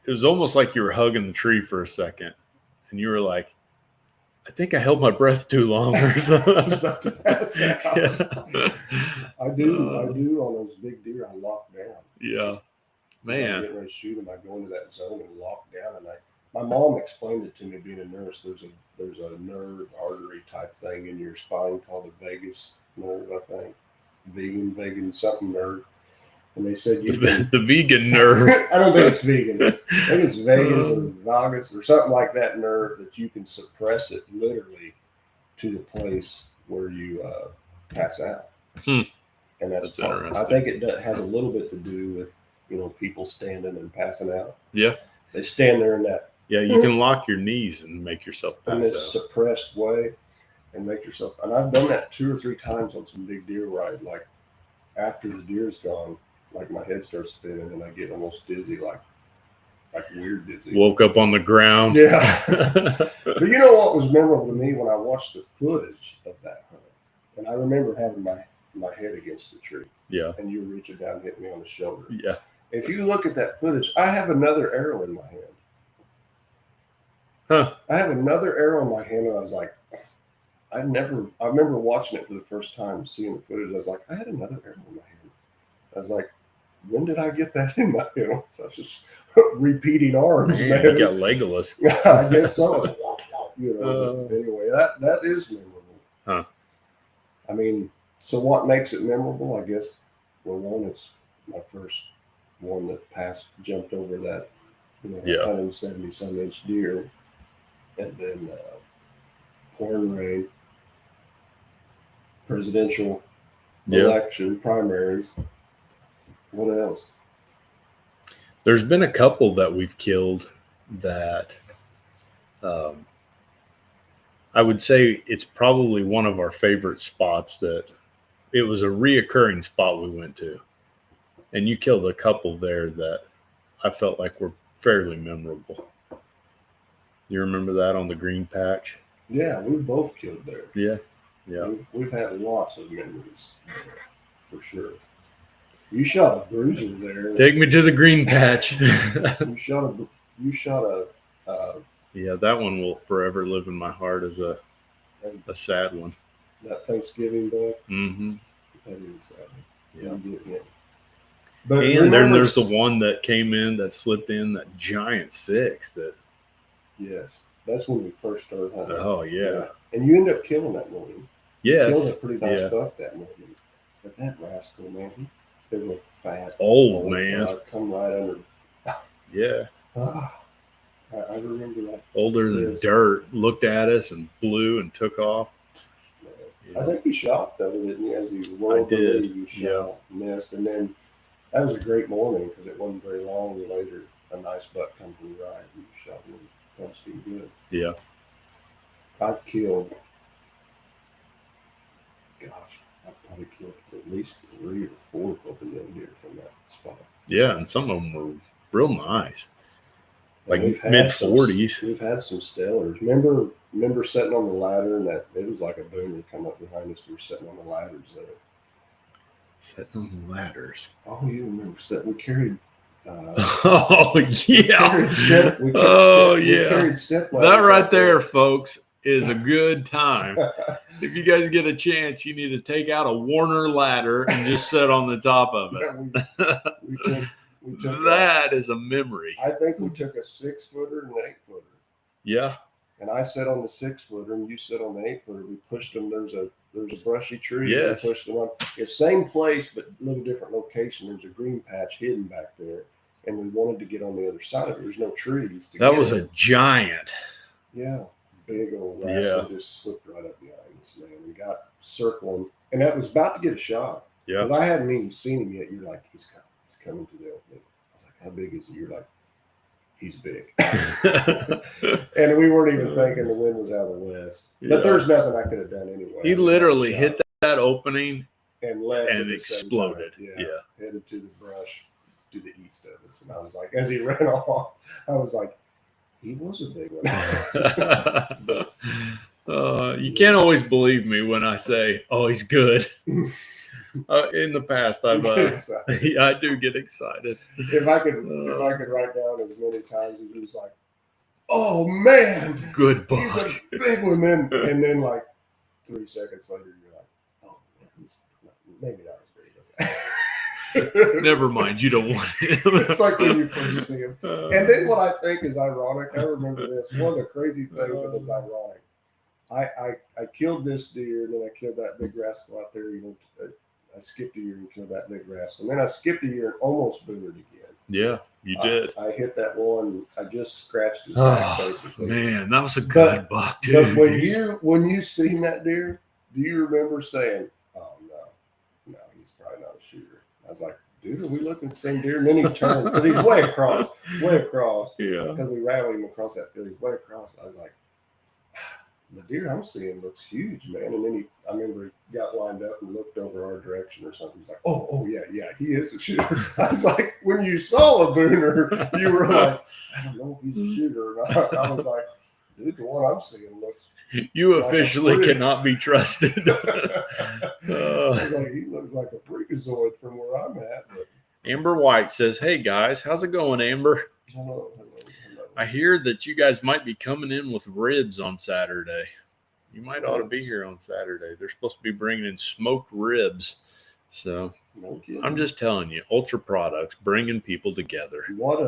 it was almost like you were hugging the tree for a second. And you were like, I think I held my breath too long or something. I was about to pass out. Yeah. I do on those big deer. I lock down. Yeah. When I'm Man. getting ready to shoot them, I go into that zone and lock down. And my mom explained it to me being a nurse. There's a nerve artery type thing in your spine called a vagus nerve, I think. Vegan something nerve. And they said you can. The vegan nerve. I don't think it's vegan. I think it's vagus or vagus or something like that nerve that you can suppress it literally to the place where you pass out. Hmm. And that's I interesting. think it has a little bit to do with people standing and passing out. Yeah. They stand there in that Yeah. You can lock your knees and make yourself in pass this out. suppressed way and make yourself. And I've done that 2 or 3 times on some big deer where like after the deer's gone, like my head starts spinning and I get almost dizzy, like weird dizzy. Woke up on the ground. Yeah. But you know what was memorable to me when I watched the footage of that hunt, and I remember having my head against the tree, Yeah. and you were reaching down and hitting me on the shoulder. Yeah. If you look at that footage, I have another arrow in my hand. Huh. I have another arrow in my hand, and I was like, I remember watching it for the first time, seeing the footage. I was like, I had another arrow in my hand. I was like, when did I get that in my hand? So I was just repeating arms, Man, man. you got Legolas. I guess so. But anyway, that is memorable. Huh. I mean, so what makes it memorable? I guess, well, one, it's my first one that jumped over that, Yeah. 170-some inch deer, and then pouring rain, presidential election, primaries. What else? There's been a couple that we've killed that I would say it's probably one of our favorite spots, that it was a reoccurring spot we went to. And you killed a couple there that I felt like were fairly memorable. You remember that on the green patch? Yeah, we've both killed there. Yeah. Yeah. We've had lots of memories there, for sure. You shot a bruiser there. Take me to the green patch. You shot a Yeah, that one will forever live in my heart as a sad one. that Thanksgiving buck. Mm-hmm. That is sad. Yeah. You get him. But And then remember- there's the one that came in that slipped in, that giant 6 that, Yes, that's when we first started hunting. oh yeah. And you end up killing that morning. Killed Yes. a pretty nice Yeah. buck that morning. But that rascal, man, he big old fat Old man. come right under. Yeah. I remember that. Older than Yes. dirt, looked at us and blew and took off. Man. You know? I think you shot though, didn't you? As he rolled the did, lead, you shot, missed, and then that was a great morning because it wasn't very long later. A nice buck come from the right, and you shot him and punched him good. Yeah. I've killed, I've probably killed at least 3 or 4 open young deer from that spot. Yeah. And some of them were real nice. And Like we've had mid-40s. We've had some stellars. Remember sitting on the ladder, and that it was like a boomer come up behind us. We were sitting on the ladders there. Sitting on the ladders. Oh, you remember? We carried. Oh yeah. Carried step. We carried step ladders. That right out there, folks, is a good time. If you guys get a chance, you need to take out a Warner ladder and just sit on the top of it. Yeah, we took That is a memory. I think we took a 6-footer and an 8-footer. Yeah. And I sat on the 6-footer, and you sit on the 8-footer. We pushed them. There's a brushy tree. Yes. We pushed them up. It's same place, but a little different location. There's a green patch hidden back there, and we wanted to get on the other side of it. There's no trees. That was a giant. Big old rascal just slipped right up behind us, man, and got circling. And that was about to get a shot Yeah. because I hadn't even seen him yet. You're like, he's coming. he's coming to the opening. I was like, how big is he? You're like, he's big. And we weren't even thinking the wind was out of the west. Yeah. But there's nothing I could have done anyway. He literally hit that opening and left and at the same exploded. time. Yeah. Headed to the brush to the east of us. And I was like, as he ran off, I was like, he was a big one. You can't always believe me when I say, "Oh, he's good." In the past, I've yeah, I do get excited. If I could write down as many times as he was like, "Oh man, Good buck. he's a big one," and then like 3 seconds later, you're like, "Oh man, he's maybe not as big as that." Never mind, you don't want him. It's like when you first see him. And then what I think is ironic, I remember this. One of the crazy things that is ironic. I killed this deer, and then I killed that big rascal out there. I skipped a year and killed that big rascal. And then I skipped a year and almost booted again. Yeah, you did. I hit that one. I just scratched his back, basically. Man, that was a good buck, dude. But when you seen that deer, do you remember saying, "Oh no, he's probably not a shooter"? I was like, "Dude, are we looking at the same deer?" And then he turned because he's way across. Yeah. Because we rattled him across that field. He's way across. I was like, the deer I'm seeing looks huge, man. And then I remember he got lined up and looked over our direction or something. He's like, oh yeah, he is a shooter. I was like, when you saw a booner, you were like, I don't know if he's a shooter or not. I was like, dude, the one I'm seeing looks. You officially cannot be trusted. I was like, he looks like a freakazoid from where I'm at. But, Amber White says, "Hey guys, how's it going, Amber? hello. I hear that you guys might be coming in with ribs on Saturday. You might ought to be here on Saturday. They're supposed to be bringing in smoked ribs. So No kidding. I'm just telling you, Ultra Products bringing people together. What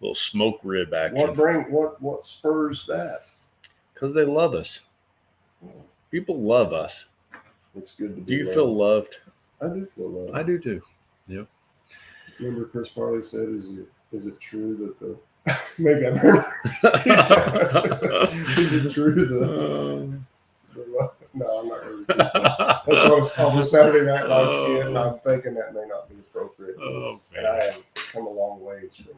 Little smoked rib action. what spurs that? Because they love us. People love us. It's good to Do be you loved. feel loved? I do feel loved. I do too. Remember Chris Farley said, is it true that the maybe I've heard is it true the no, I'm not really that's on a Saturday Night Live skit, and I'm thinking that may not be appropriate. Oh, and I have come a long ways from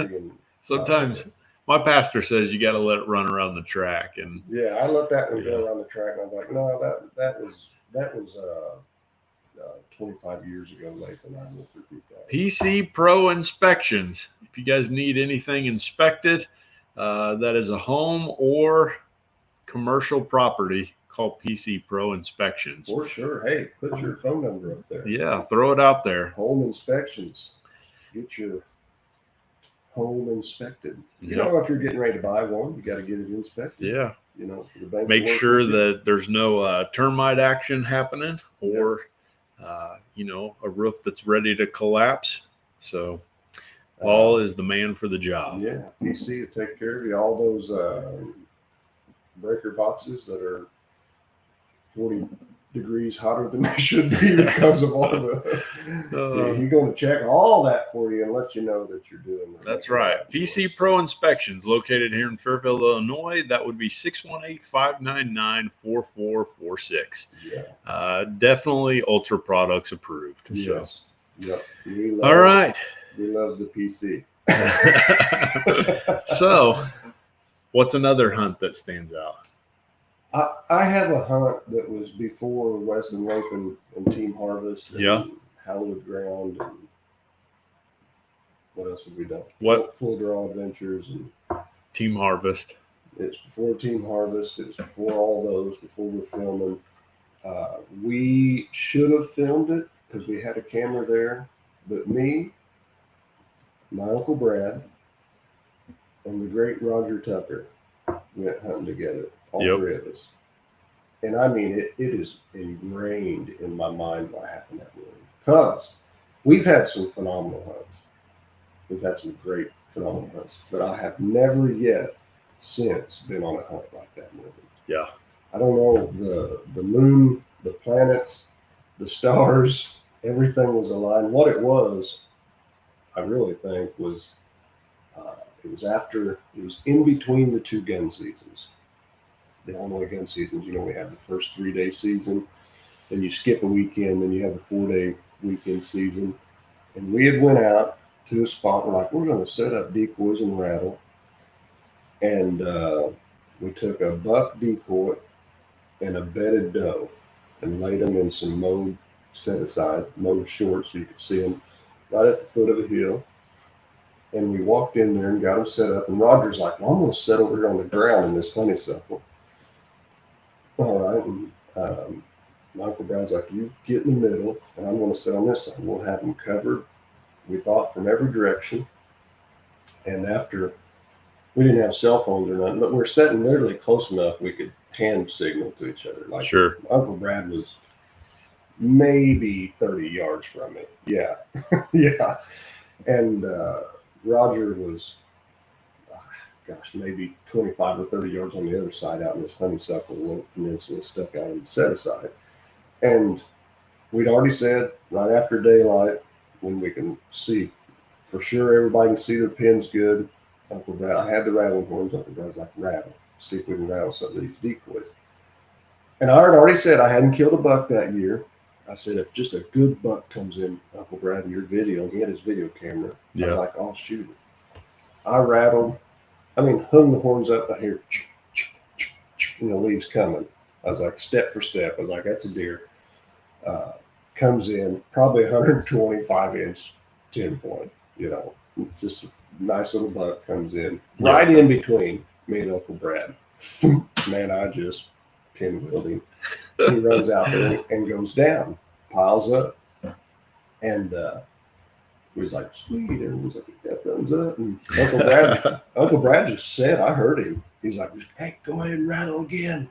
being Sometimes my pastor says you got to let it run around the track, and yeah, I let that one go around the track, and I was like, no, that was 25 years ago, Lathan. I won't repeat that. PC Pro Inspections. If you guys need anything inspected, that is a home or commercial property, call PC Pro Inspections. For sure. Hey, put your phone number up there. Yeah, throw it out there. Home inspections. Get your home inspected. You Yep. know, if you're getting ready to buy one, you got to get it inspected. Yeah. You know, for the bank. Make to work sure with you. that there's no termite action happening or, a roof that's ready to collapse. So Paul is the man for the job. Yeah, PC will take care of you. All those breaker boxes that are 40 degrees hotter than they should be because of all the. He's going to check all that for you and let you know that you're doing the That's right right. PC Pro Inspections, located here in Fairfield, Illinois. That would be 618-599-4446. Yeah. Definitely Ultra Products approved. Yes. Yep. All right. We love the PC. So, what's another hunt that stands out? I have a hunt that was before Wes and Lathan and Team Harvest. And Hallowed Ground. And what else have we done? What? Full Draw Adventures. And Team Harvest. it's before Team Harvest. It was before all those, before we're filming. We should have filmed it because we had a camera there. But me, my Uncle Brad, and the great Roger Tucker went hunting together. All three of us. And I mean, it is ingrained in my mind what happened that morning. Because we've had some phenomenal hunts. We've had some great phenomenal hunts. But I have never yet since been on a hunt like that morning. Yeah. I don't know, the moon, the planets, the stars, everything was aligned. What it was, I really think, was it was in between the two gun seasons. The Illinois gun seasons, we have the first 3-day season, then you skip a weekend, then you have the 4-day weekend season. And we had went out to a spot. We're like, we're going to set up decoys and rattle. And we took a buck decoy and a bedded doe and laid them in some mowed set aside, mowed short so you could see them right at the foot of the hill. And we walked in there and got them set up. And Roger's like, well, I'm going to sit over here on the ground in this honeysuckle. All right. And Michael Brad's like, you get in the middle, and I'm going to sit on this side. We'll have them covered, we thought, from every direction. And after, we didn't have cell phones or nothing, but we're sitting literally close enough we could hand signal to each other. Like, Sure. Uncle Brad was maybe 30 yards from me. Yeah. Yeah. And Roger was, maybe 25 or 30 yards on the other side out in this honeysuckle little peninsula stuck out in the set aside. And we'd already said right after daylight, when we can see for sure, everybody can see their pins good. Uncle Brad, I had the rattling horns. Uncle Brad's like, rattle, see if we can rattle some of these decoys. And I had already said I hadn't killed a buck that year. I said, if just a good buck comes in, Uncle Brad, in your video, he had his video camera. I was like, I'll shoot it. I rattled. Hung the horns up. I hear, the leaves coming. I was like, step for step. I was like, that's a deer. Comes in, probably 125-inch 10-point, just a nice little buck comes in. Right in between me and Uncle Brad. Man, I just pinwheeled him. He runs out there and goes down, piles up. And he was like, sweet. Everyone's like, yeah, thumbs up. And Uncle Brad just said, I heard him. He's like, hey, go ahead and rattle again.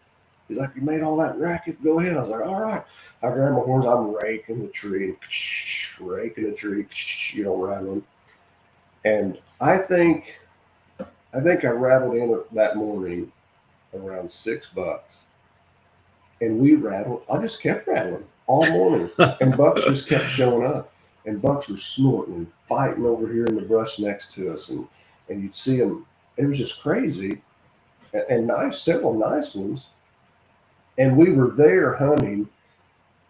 He's like, you made all that racket. Go ahead. I was like, all right. I grabbed my horns. I'm raking the tree, rattling. And I think I rattled in that morning around 6 bucks. And we rattled. I just kept rattling all morning. And bucks just kept showing up. And bucks were snorting and fighting over here in the brush next to us. And you'd see them. It was just crazy. And several nice ones. And we were there hunting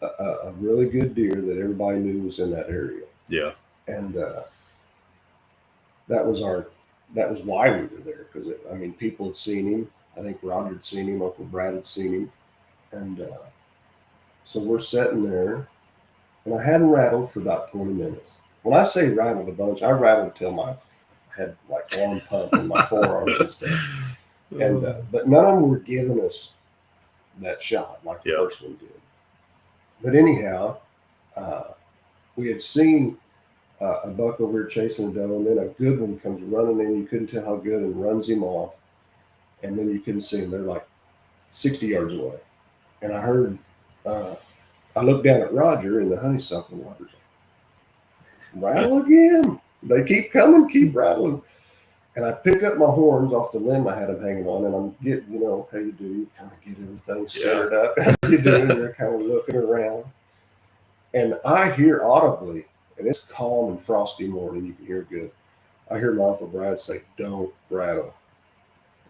a really good deer that everybody knew was in that area. Yeah. And that was why we were there, because people had seen him. I think Roger had seen him, Uncle Brad had seen him, and so we're sitting there, and I hadn't rattled for about 20 minutes. When I say rattled a bunch, I rattled until I had like arm pump in my forearms and stuff. And but none of them were giving us that shot like the first one did. But anyhow, we had seen a buck over here chasing a doe, and then a good one comes running in. You couldn't tell how good, and runs him off. And then you couldn't see him. They're like 60 yards away. And I heard, I looked down at Roger in the honeysuckle, and Roger's like, rattle again. They keep coming, keep rattling. And I pick up my horns off the limb I had them hanging on, and I'm getting, how you do, you kind of get everything centered up. How you doing? They're kind of looking around. And I hear audibly, and it's calm and frosty morning, you can hear good. I hear my Uncle Brad say, don't rattle.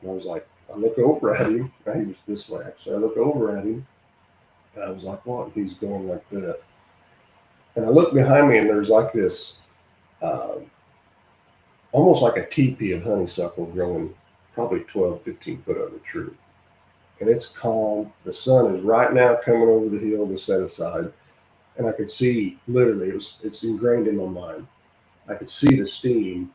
And I was like, I look over at him. He was this way, actually. I look over at him, and I was like, what? And he's going like that. And I look behind me, and there's like this, almost like a teepee of honeysuckle growing probably 12, 15 foot of a tree. And it's calm. The sun is right now coming over the hill to set aside. And I could see, literally, it's ingrained in my mind. I could see the steam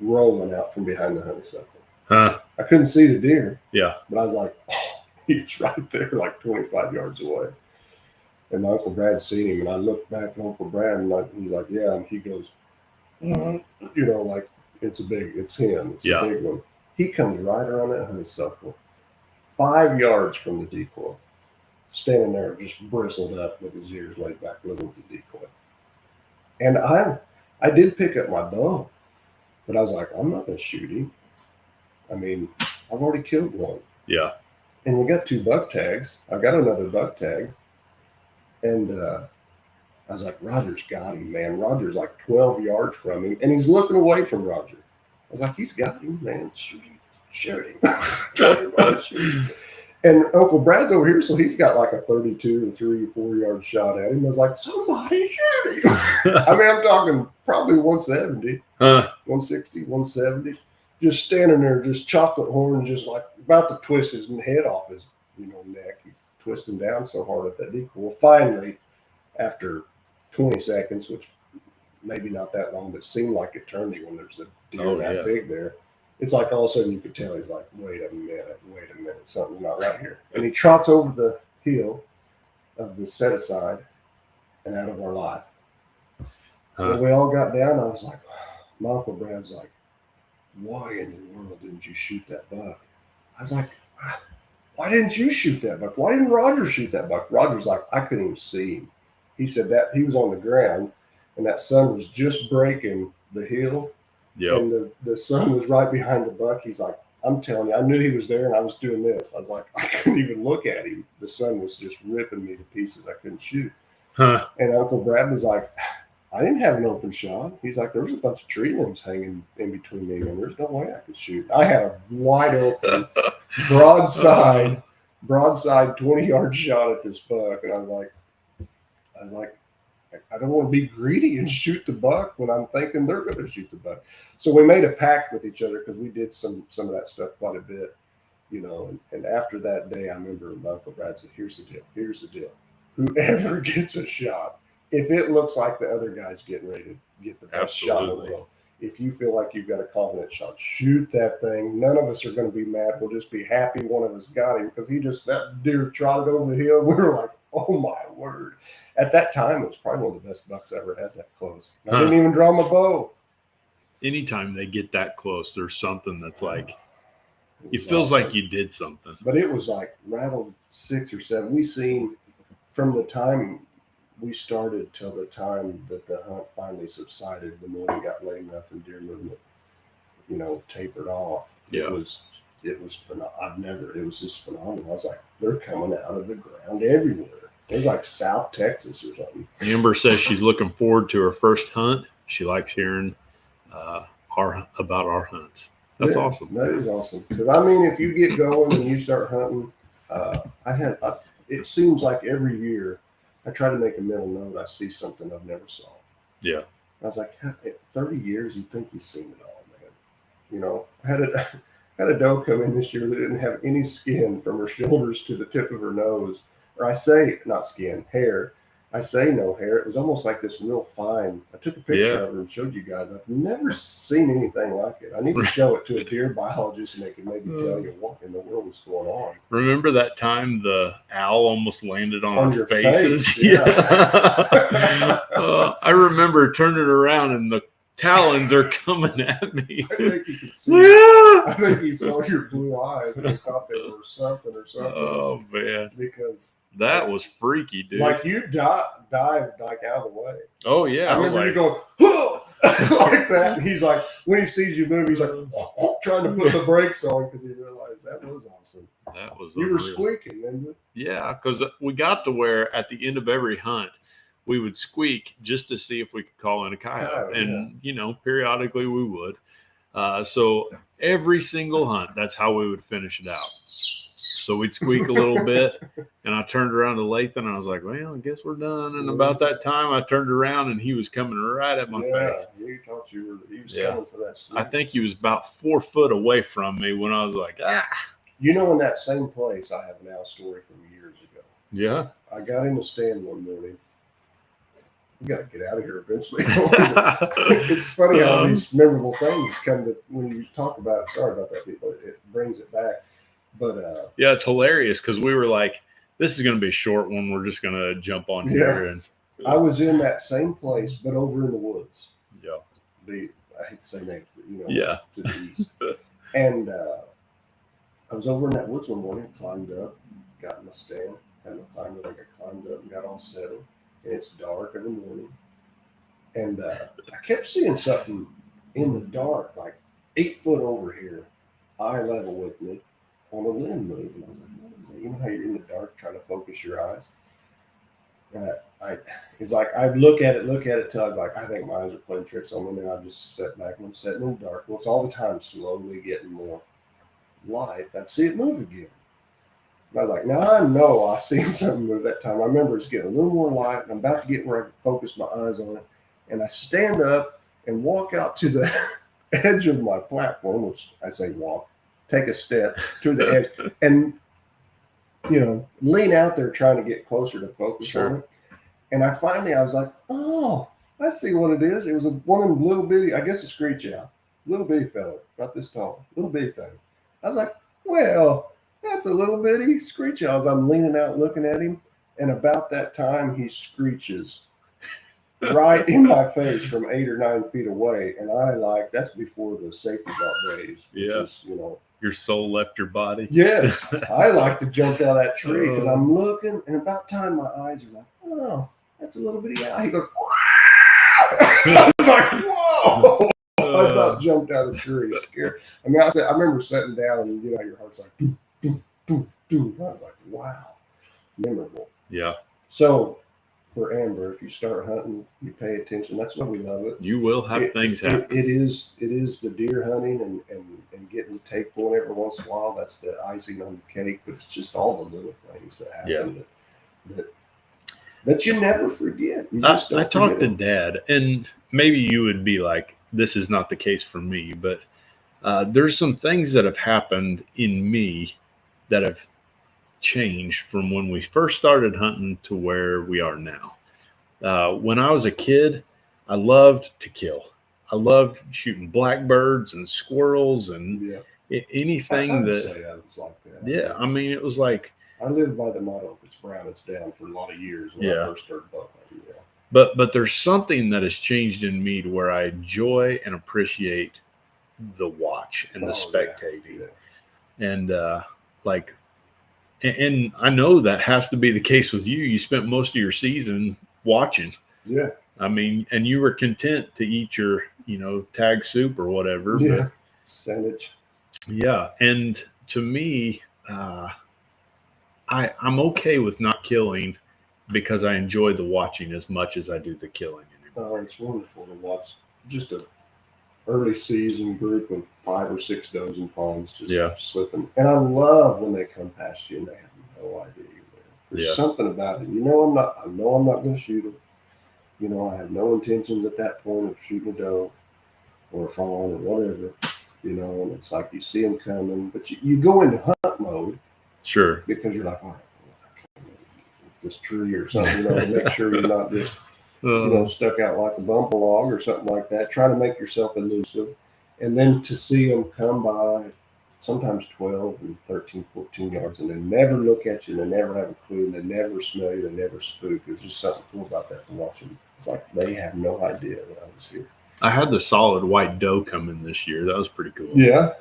rolling out from behind the honeysuckle. Huh. I couldn't see the deer. Yeah. But I was like, oh, he's right there, like 25 yards away. And my Uncle Brad's seen him. And I looked back at Uncle Brad, and he's like, yeah. And he goes, like, it's him. It's a big one. He comes right around that honeysuckle, 5 yards from the decoy, standing there just bristled up with his ears laid back looking at the decoy. And I did pick up my bow, but I was like, I'm not going to shoot him. I've already killed one. Yeah. And we got 2 buck tags. I got another buck tag. And I was like, Roger's got him, man. Roger's like 12 yards from him, and he's looking away from Roger. I was like, he's got him, man. Shoot him. Shoot him. Shoot him. And Uncle Brad's over here, so he's got like a 32 or 3 or 4 yard shot at him. I was like, somebody shoot him. I mean, I'm talking probably 170, 160, 170. Just standing there, just chocolate horn, just like about to twist his head off his neck. He's twisting down so hard at that decoy. Well, finally, after 20 seconds, which maybe not that long, but seemed like eternity when there's a deer big there. It's like all of a sudden you could tell he's like, wait a minute, something's not right here. And he trots over the hill of the set aside and out of our life. When we all got down, I was like, my Uncle Brad's like, why in the world didn't you shoot that buck? I was like, why didn't you shoot that buck? Why didn't Roger shoot that buck? Roger's like, I couldn't even see him. He said that he was on the ground and that sun was just breaking the hill. Yep. And the sun was right behind the buck. He's like, I'm telling you, I knew he was there and I was doing this. I was like, I couldn't even look at him. The sun was just ripping me to pieces. I couldn't shoot. And Uncle Brad was like, I didn't have an open shot. He's like, there was a bunch of tree limbs hanging in between me and there's no way I could shoot. I had a wide open, broadside 20-yard shot at this buck. And I was like, I don't want to be greedy and shoot the buck when I'm thinking they're going to shoot the buck. So we made a pact with each other because we did some of that stuff quite a bit, And after that day, I remember my Uncle Brad said, here's the deal. Whoever gets a shot, if it looks like the other guy's getting ready to get the best shot in the world, if you feel like you've got a confident shot, shoot that thing. None of us are going to be mad. We'll just be happy one of us got him because that deer trotted over the hill. We were like, oh my word. At that time, it was probably one of the best bucks I ever had that close. I didn't even draw my bow. Anytime they get that close, there's something that's like, it feels awesome. Like you did something. But it was like rattled 6 or 7. We seen from the time we started till the time that the hunt finally subsided, the morning got late enough and deer movement, tapered off. Yeah. It was phenomenal. It was just phenomenal. I was like, they're coming out of the ground everywhere. It was like South Texas or something. Amber says she's looking forward to her first hunt. She likes hearing about our hunts. That's awesome. That is awesome. Because if you get going and you start hunting, it seems like every year I try to make a mental note. I see something I've never saw. Yeah. I was like, 30 years, you think you've seen it all, man. I had a doe come in this year that didn't have any skin from her shoulders to the tip of her nose. Or I say, not skin, hair. I say no hair. It was almost like this real fine. I took a picture of her and showed you guys. I've never seen anything like it. I need to show it to a deer biologist and they can maybe tell you what in the world is going on. Remember that time the owl almost landed on our your faces? Face, yeah. I remember turning around and the talons are coming at me. I think you could see. I think he saw your blue eyes and he thought they were something or something. Oh man! Because that was freaky, dude. Like you dived like out of the way. Oh yeah! I remember you going like that. And he's like, when he sees you move, he's like trying to put the brakes on because he realized that was awesome. That was. You were squeaking, didn't you? Yeah, because we got to where at the end of every hunt, we would squeak just to see if we could call in a coyote. And, periodically we would. So every single hunt, that's how we would finish it out. So we'd squeak a little bit. And I turned around to Lathan and I was like, well, I guess we're done. And about that time, I turned around and he was coming right at my face. Yeah, he thought he was coming for that squeak. I think he was about 4 foot away from me when I was like, ah. In that same place, I have an owl story from years ago. Yeah. I got in the stand one morning. We got to get out of here eventually. It's funny how these memorable things come to when you talk about it. Sorry about that, people. It brings it back. But yeah, it's hilarious because we were like, this is going to be a short one. We're just going to jump on here. And I was in that same place, but over in the woods. Yeah. I hate to say names, but to the east. And I was over in that woods one morning, climbed up, got in my stand, had my climber like I climbed up and got all settled. And it's dark every morning. And I kept seeing something in the dark, like 8 foot over here, eye level with me, on a limb move. And I was like, what is that? You know how you're in the dark trying to focus your eyes? And it's like I'd look at it till I was like, I think my eyes are playing tricks on me. And I just sat back and I'm sitting in the dark. Well, it's all the time slowly getting more light. I'd see it move again. And I was like, now I know I seen something move that time. I remember it's getting a little more light, and I'm about to get where I can focus my eyes on it. And I stand up and walk out to the edge of my platform, which I say walk, take a step to the edge, and lean out there trying to get closer to focus Sure. on it. And I was like, oh, I see what it is. It was one of them little bitty, I guess a screech owl, little bitty fellow, not this tall, little bitty thing. I was like, well, that's a little bitty screech owl. As I'm leaning out looking at him, and about that time he screeches right in my face from 8 or 9 feet away. And that's before the safety belt days. Which Yeah. is, Your soul left your body. yes, I like to jump out of that tree because I'm looking, and about time my eyes are like, oh, that's a little bitty owl. He goes, I was like, whoa. I about jumped out of the tree, scared. I mean, I remember sitting down, and your heart's like, doo, doo, doo, doo. I was like, wow, memorable. Yeah. So, for Amber, if you start hunting, you pay attention. That's why we love it. You will have things happen. It is the deer hunting and getting the take one every once in a while. That's the icing on the cake. But it's just all the little things that happen that you never forget. You just don't I talked to forget them. Dad, and maybe you would be like, this is not the case for me, but there's some things that have happened in me that have changed from when we first started hunting to where we are now. When I was a kid, I loved to kill. I loved shooting blackbirds and squirrels and anything I would that. say I was like that. Yeah, I mean, it was like. I lived by the motto: if it's brown, it's down. For a lot of years when I first started bow hunting. Yeah. But there's something that has changed in me to where I enjoy and appreciate the watch and the spectating. Yeah. And and I know that has to be the case with you. You spent most of your season watching. Yeah. I mean, and you were content to eat your, tag soup or whatever. Yeah. Sandwich. Yeah. And to me, I'm okay with not killing because I enjoy the watching as much as I do the killing anymore. Oh, it's wonderful to watch just a early season group of 5 or 6 dozen fawns just slipping. And I love when they come past you and they have no idea you're there. There's something about it. I know I'm not going to shoot them. I have no intentions at that point of shooting a doe or a fawn or whatever. And it's like you see them coming, but you go into hunt mode. Sure. Because you're like, all right, this tree or something, to make sure you're not just, stuck out like a bump log or something like that. Try to make yourself elusive. And then to see them come by sometimes 12 and 13, 14 yards, and they never look at you, and they never have a clue, and they never smell you, they never spook. There's just something cool about that to watch them. It's like they have no idea that I was here. I had the solid white doe come in this year. That was pretty cool. Yeah.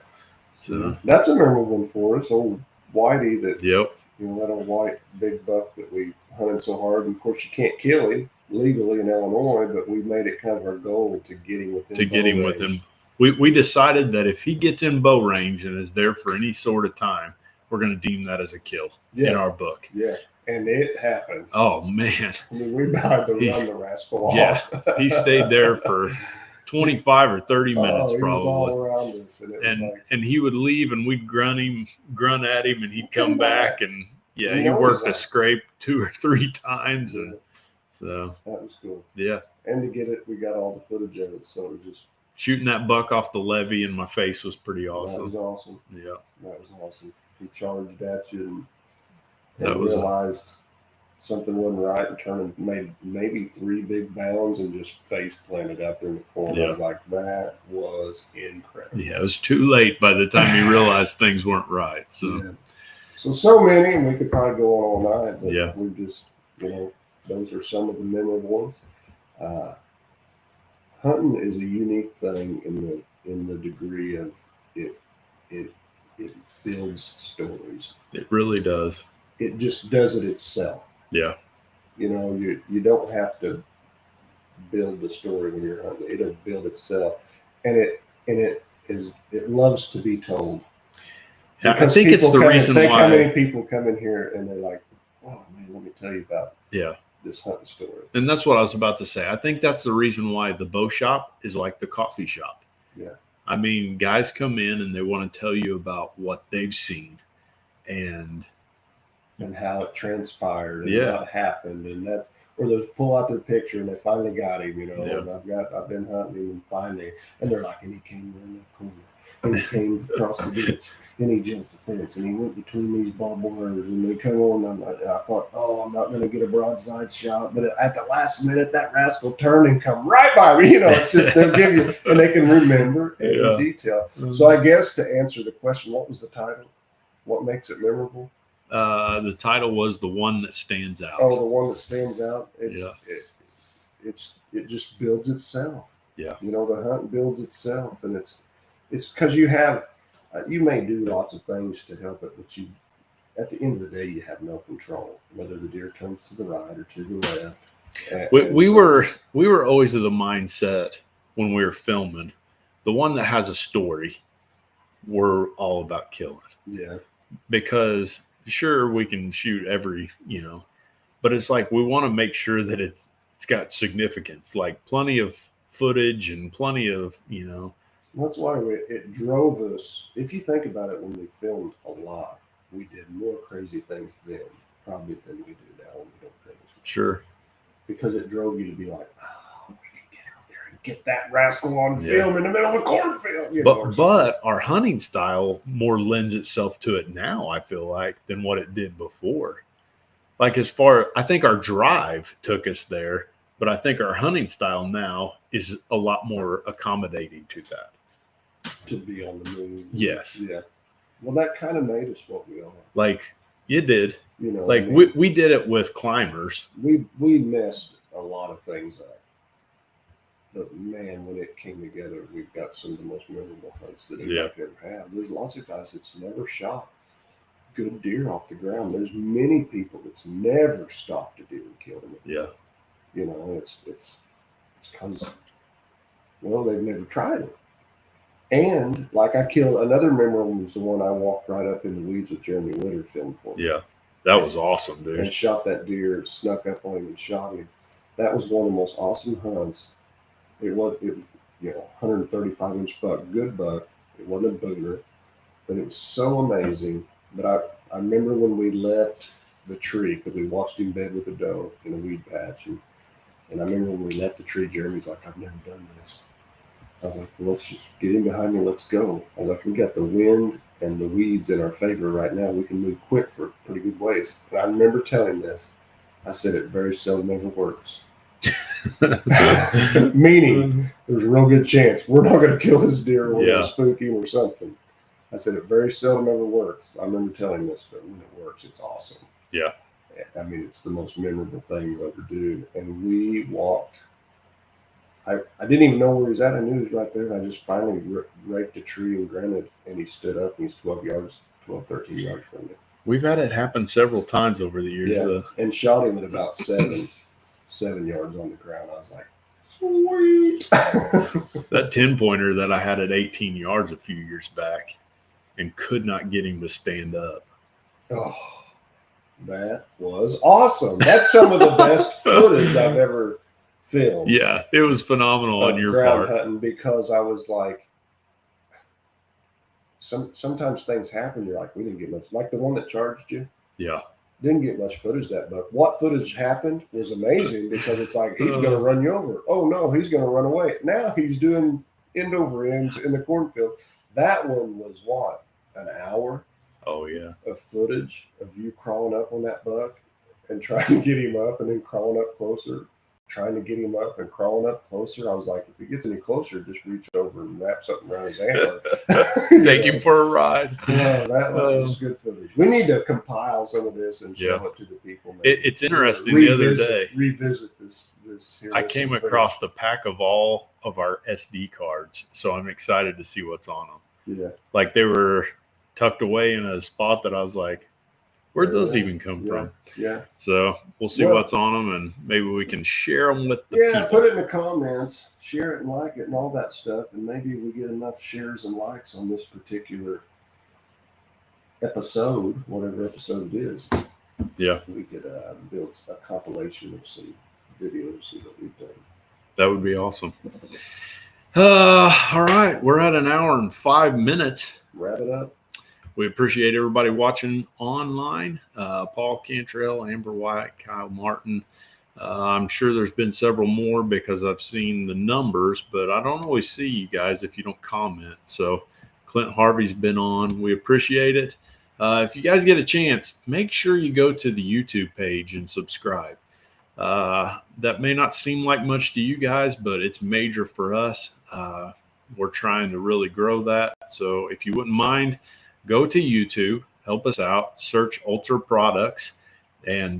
So that's a memorable one for us. Old Whitey that, that old white big buck that we hunted so hard. And of course, you can't kill him legally in Illinois, but we made it kind of our goal to get him with him. We decided that if he gets in bow range and is there for any sort of time, we're going to deem that as a kill in our book. Yeah. And it happened. Oh, man. I mean, we had to run the rascal off. Yeah. He stayed there for 25 or 30 minutes he probably. Was all around us, and he would leave and we'd grunt at him and he'd come back and he worked a scrape 2 or 3 times and so that was cool. Yeah. And to get it, we got all the footage of it, so it was just shooting that buck off the levee in my face was pretty awesome. That was awesome. Yeah. That was awesome. He charged at you and realized something wasn't right and made maybe 3 big bounds and just face planted out there in the corner. I was like, that was incredible. Yeah, it was too late by the time he realized things weren't right. So so many, and we could probably go on all night, but we just, those are some of the memorable ones. Hunting is a unique thing in the degree of it builds stories. It really does. It just does it itself. Yeah. You don't have to build the story when you're hunting. It'll build itself. And it loves to be told. I think it's the reason why. How many people come in here and they're like, oh man, let me tell you about this hunting story. And that's what I was about to say. I think that's the reason why the bow shop is like the coffee shop. Yeah. I mean, guys come in and they want to tell you about what they've seen. And and how it transpired and Yeah. what happened, and that's where those pull out their picture and they finally got him, you know. Yeah. And I've been hunting him and finally, and they're like, and he came around the corner, and he came across the ditch, and he jumped the fence, and he went between these barbed wires, and they come on. And I thought, oh, I'm not going to get a broadside shot, but at the last minute, that rascal turned and come right by me. You know, it's just they'll give you, and they can remember every detail. So I guess to answer the question, what was the title? What makes it memorable? The title was The One That Stands Out. Oh, the one that stands out. Yeah. It just builds itself. Yeah. You know, the hunt builds itself, and it's because you have you may do lots of things to help it, but you at the end of the day you have no control whether the deer comes to the right or to the left. We were always of the mindset when we were filming, the one that has a story, we're all about killing. Yeah. Because sure, we can shoot every, but it's like we want to make sure that it's got significance, like plenty of footage and plenty of, That's why it drove us. If you think about it, when we filmed a lot, we did more crazy things then probably than we do now when we don't film. Sure. Because it drove you to be like, oh, we can get out there and get that rascal on film in the middle of a cornfield. But our hunting style more lends itself to it now, I feel like, than what it did before. Like I think our drive took us there, but I think our hunting style now is a lot more accommodating to that. To be on the move. Yes. Yeah. Well, that kind of made us what we are. Like you did. Like we did it with climbers. We messed a lot of things up. But man, when it came together, we've got some of the most memorable hunts that anybody could ever have. There's lots of guys that's never shot good deer off the ground. There's many people that's never stopped a deer and killed him. Yeah. It's because, well, they've never tried it. And like I killed another memorable was the one I walked right up in the weeds with Jeremy Witter filmed for me. Yeah. That was awesome, dude. And shot that deer, snuck up on him and shot him. That was one of the most awesome hunts. It was 135-inch buck, good buck. It wasn't a booner, but it was so amazing. But I remember when we left the tree, because we watched him bed with a doe in a weed patch. And I remember when we left the tree, Jeremy's like, I've never done this. I was like, well, let's just get in behind me. Let's go. I was like, we got the wind and the weeds in our favor right now. We can move quick for pretty good ways. And I remember telling this. I said it very seldom ever works. Meaning, there's a real good chance we're not going to kill this deer. We're going to spook him or something. I said it very seldom ever works. I remember telling this, but when it works, it's awesome. Yeah. I mean, it's the most memorable thing you ever do. And we walked. I didn't even know where he was at. I knew he was right there. And I just finally raked a tree and grunted, and he stood up, and he's 13 yards from me. We've had it happen several times over the years. Yeah, and shot him at about 7 yards on the ground. I was like, sweet. That 10-pointer that I had at 18 yards a few years back and could not get him to stand up. Oh, that was awesome. That's some of the best footage I've ever filmed. Yeah, it was phenomenal on your ground part. Hunting, because I was like, sometimes things happen. You're like, we didn't get much. Like the one that charged you. Yeah. Didn't get much footage that buck. What footage happened was amazing, because it's like, he's going to run you over. Oh no, he's going to run away. Now he's doing end over ends in the cornfield. That one was what, an hour? Oh yeah. Of footage of you crawling up on that buck and trying to get him up, and then crawling up closer, trying to get him up and crawling up closer. I was like, if he gets any closer, just reach over and wrap something around his antler. Take him for a ride. Yeah, that was good footage. We need to compile some of this and show it to the people. It's interesting. The other day, revisit this. I came across the pack of all of our SD cards, so I'm excited to see what's on them. Yeah, like they were tucked away in a spot that I was like, where'd those even come from? Yeah. So we'll see what's on them, and maybe we can share them with the people. Put it in the comments, share it and like it and all that stuff, and maybe we get enough shares and likes on this particular episode, whatever episode it is. Yeah. We could build a compilation of some videos that we've done. That would be awesome. All right. We're at an hour and 5 minutes. Wrap it up. we appreciate everybody watching online. Paul Cantrell, Amber White, Kyle Martin. I'm sure there's been several more because I've seen the numbers, but I don't always see you guys if you don't comment. So Clint Harvey's been on. We appreciate it. If you guys get a chance, make sure you go to the YouTube page and subscribe. That may not seem like much to you guys, but it's major for us. We're trying to really grow that. So if you wouldn't mind, go to YouTube, help us out, search Ultra Products, and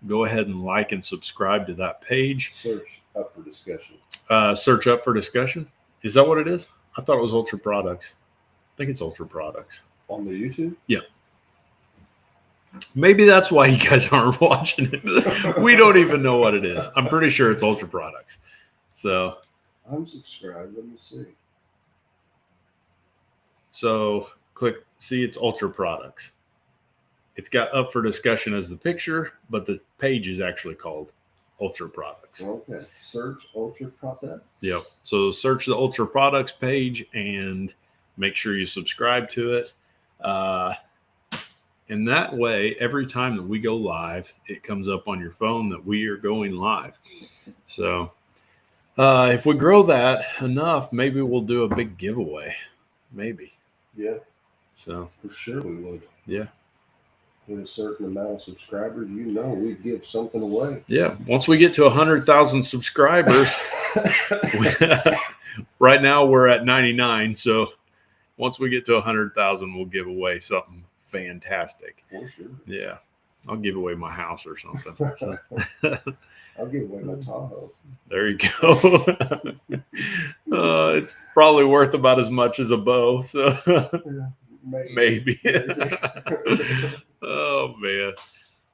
go ahead and like and subscribe to that page. Search up for discussion. Search up for discussion. Is that what it is? I thought it was Ultra Products. I think it's Ultra Products. On the YouTube? Yeah. Maybe that's why you guys aren't watching it. We don't even know what it is. I'm pretty sure it's Ultra Products. So I'm subscribed. Let me see. So click, see, it's Ultra Products. It's got up for discussion as the picture, but the page is actually called Ultra Products. Okay. Search Ultra Products. Yep. So search the Ultra Products page and make sure you subscribe to it. And that way, every time that we go live, it comes up on your phone that we are going live. So if we grow that enough, maybe we'll do a big giveaway. Maybe. Yeah, So, for sure we would. yeah. Hit a certain amount of subscribers, we give something away. Yeah. Once we get to 100,000 subscribers, right now we're at 99. So once we get to 100,000, we'll give away something fantastic. For sure. Yeah. I'll give away my house or something. So. I'll give away my Tahoe. There you go. It's probably worth about as much as a bow. So maybe. Oh man,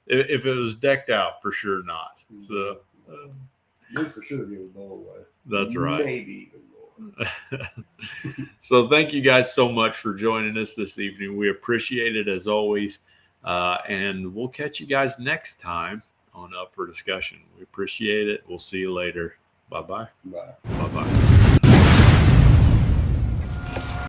if it was decked out, for sure not. So we'd for sure give a bow away. That's right. Maybe even more. So thank you guys so much for joining us this evening. We appreciate it as always, and we'll catch you guys next time on Up for Discussion. We appreciate it. We'll see you later. Bye-bye. Bye. Bye-bye.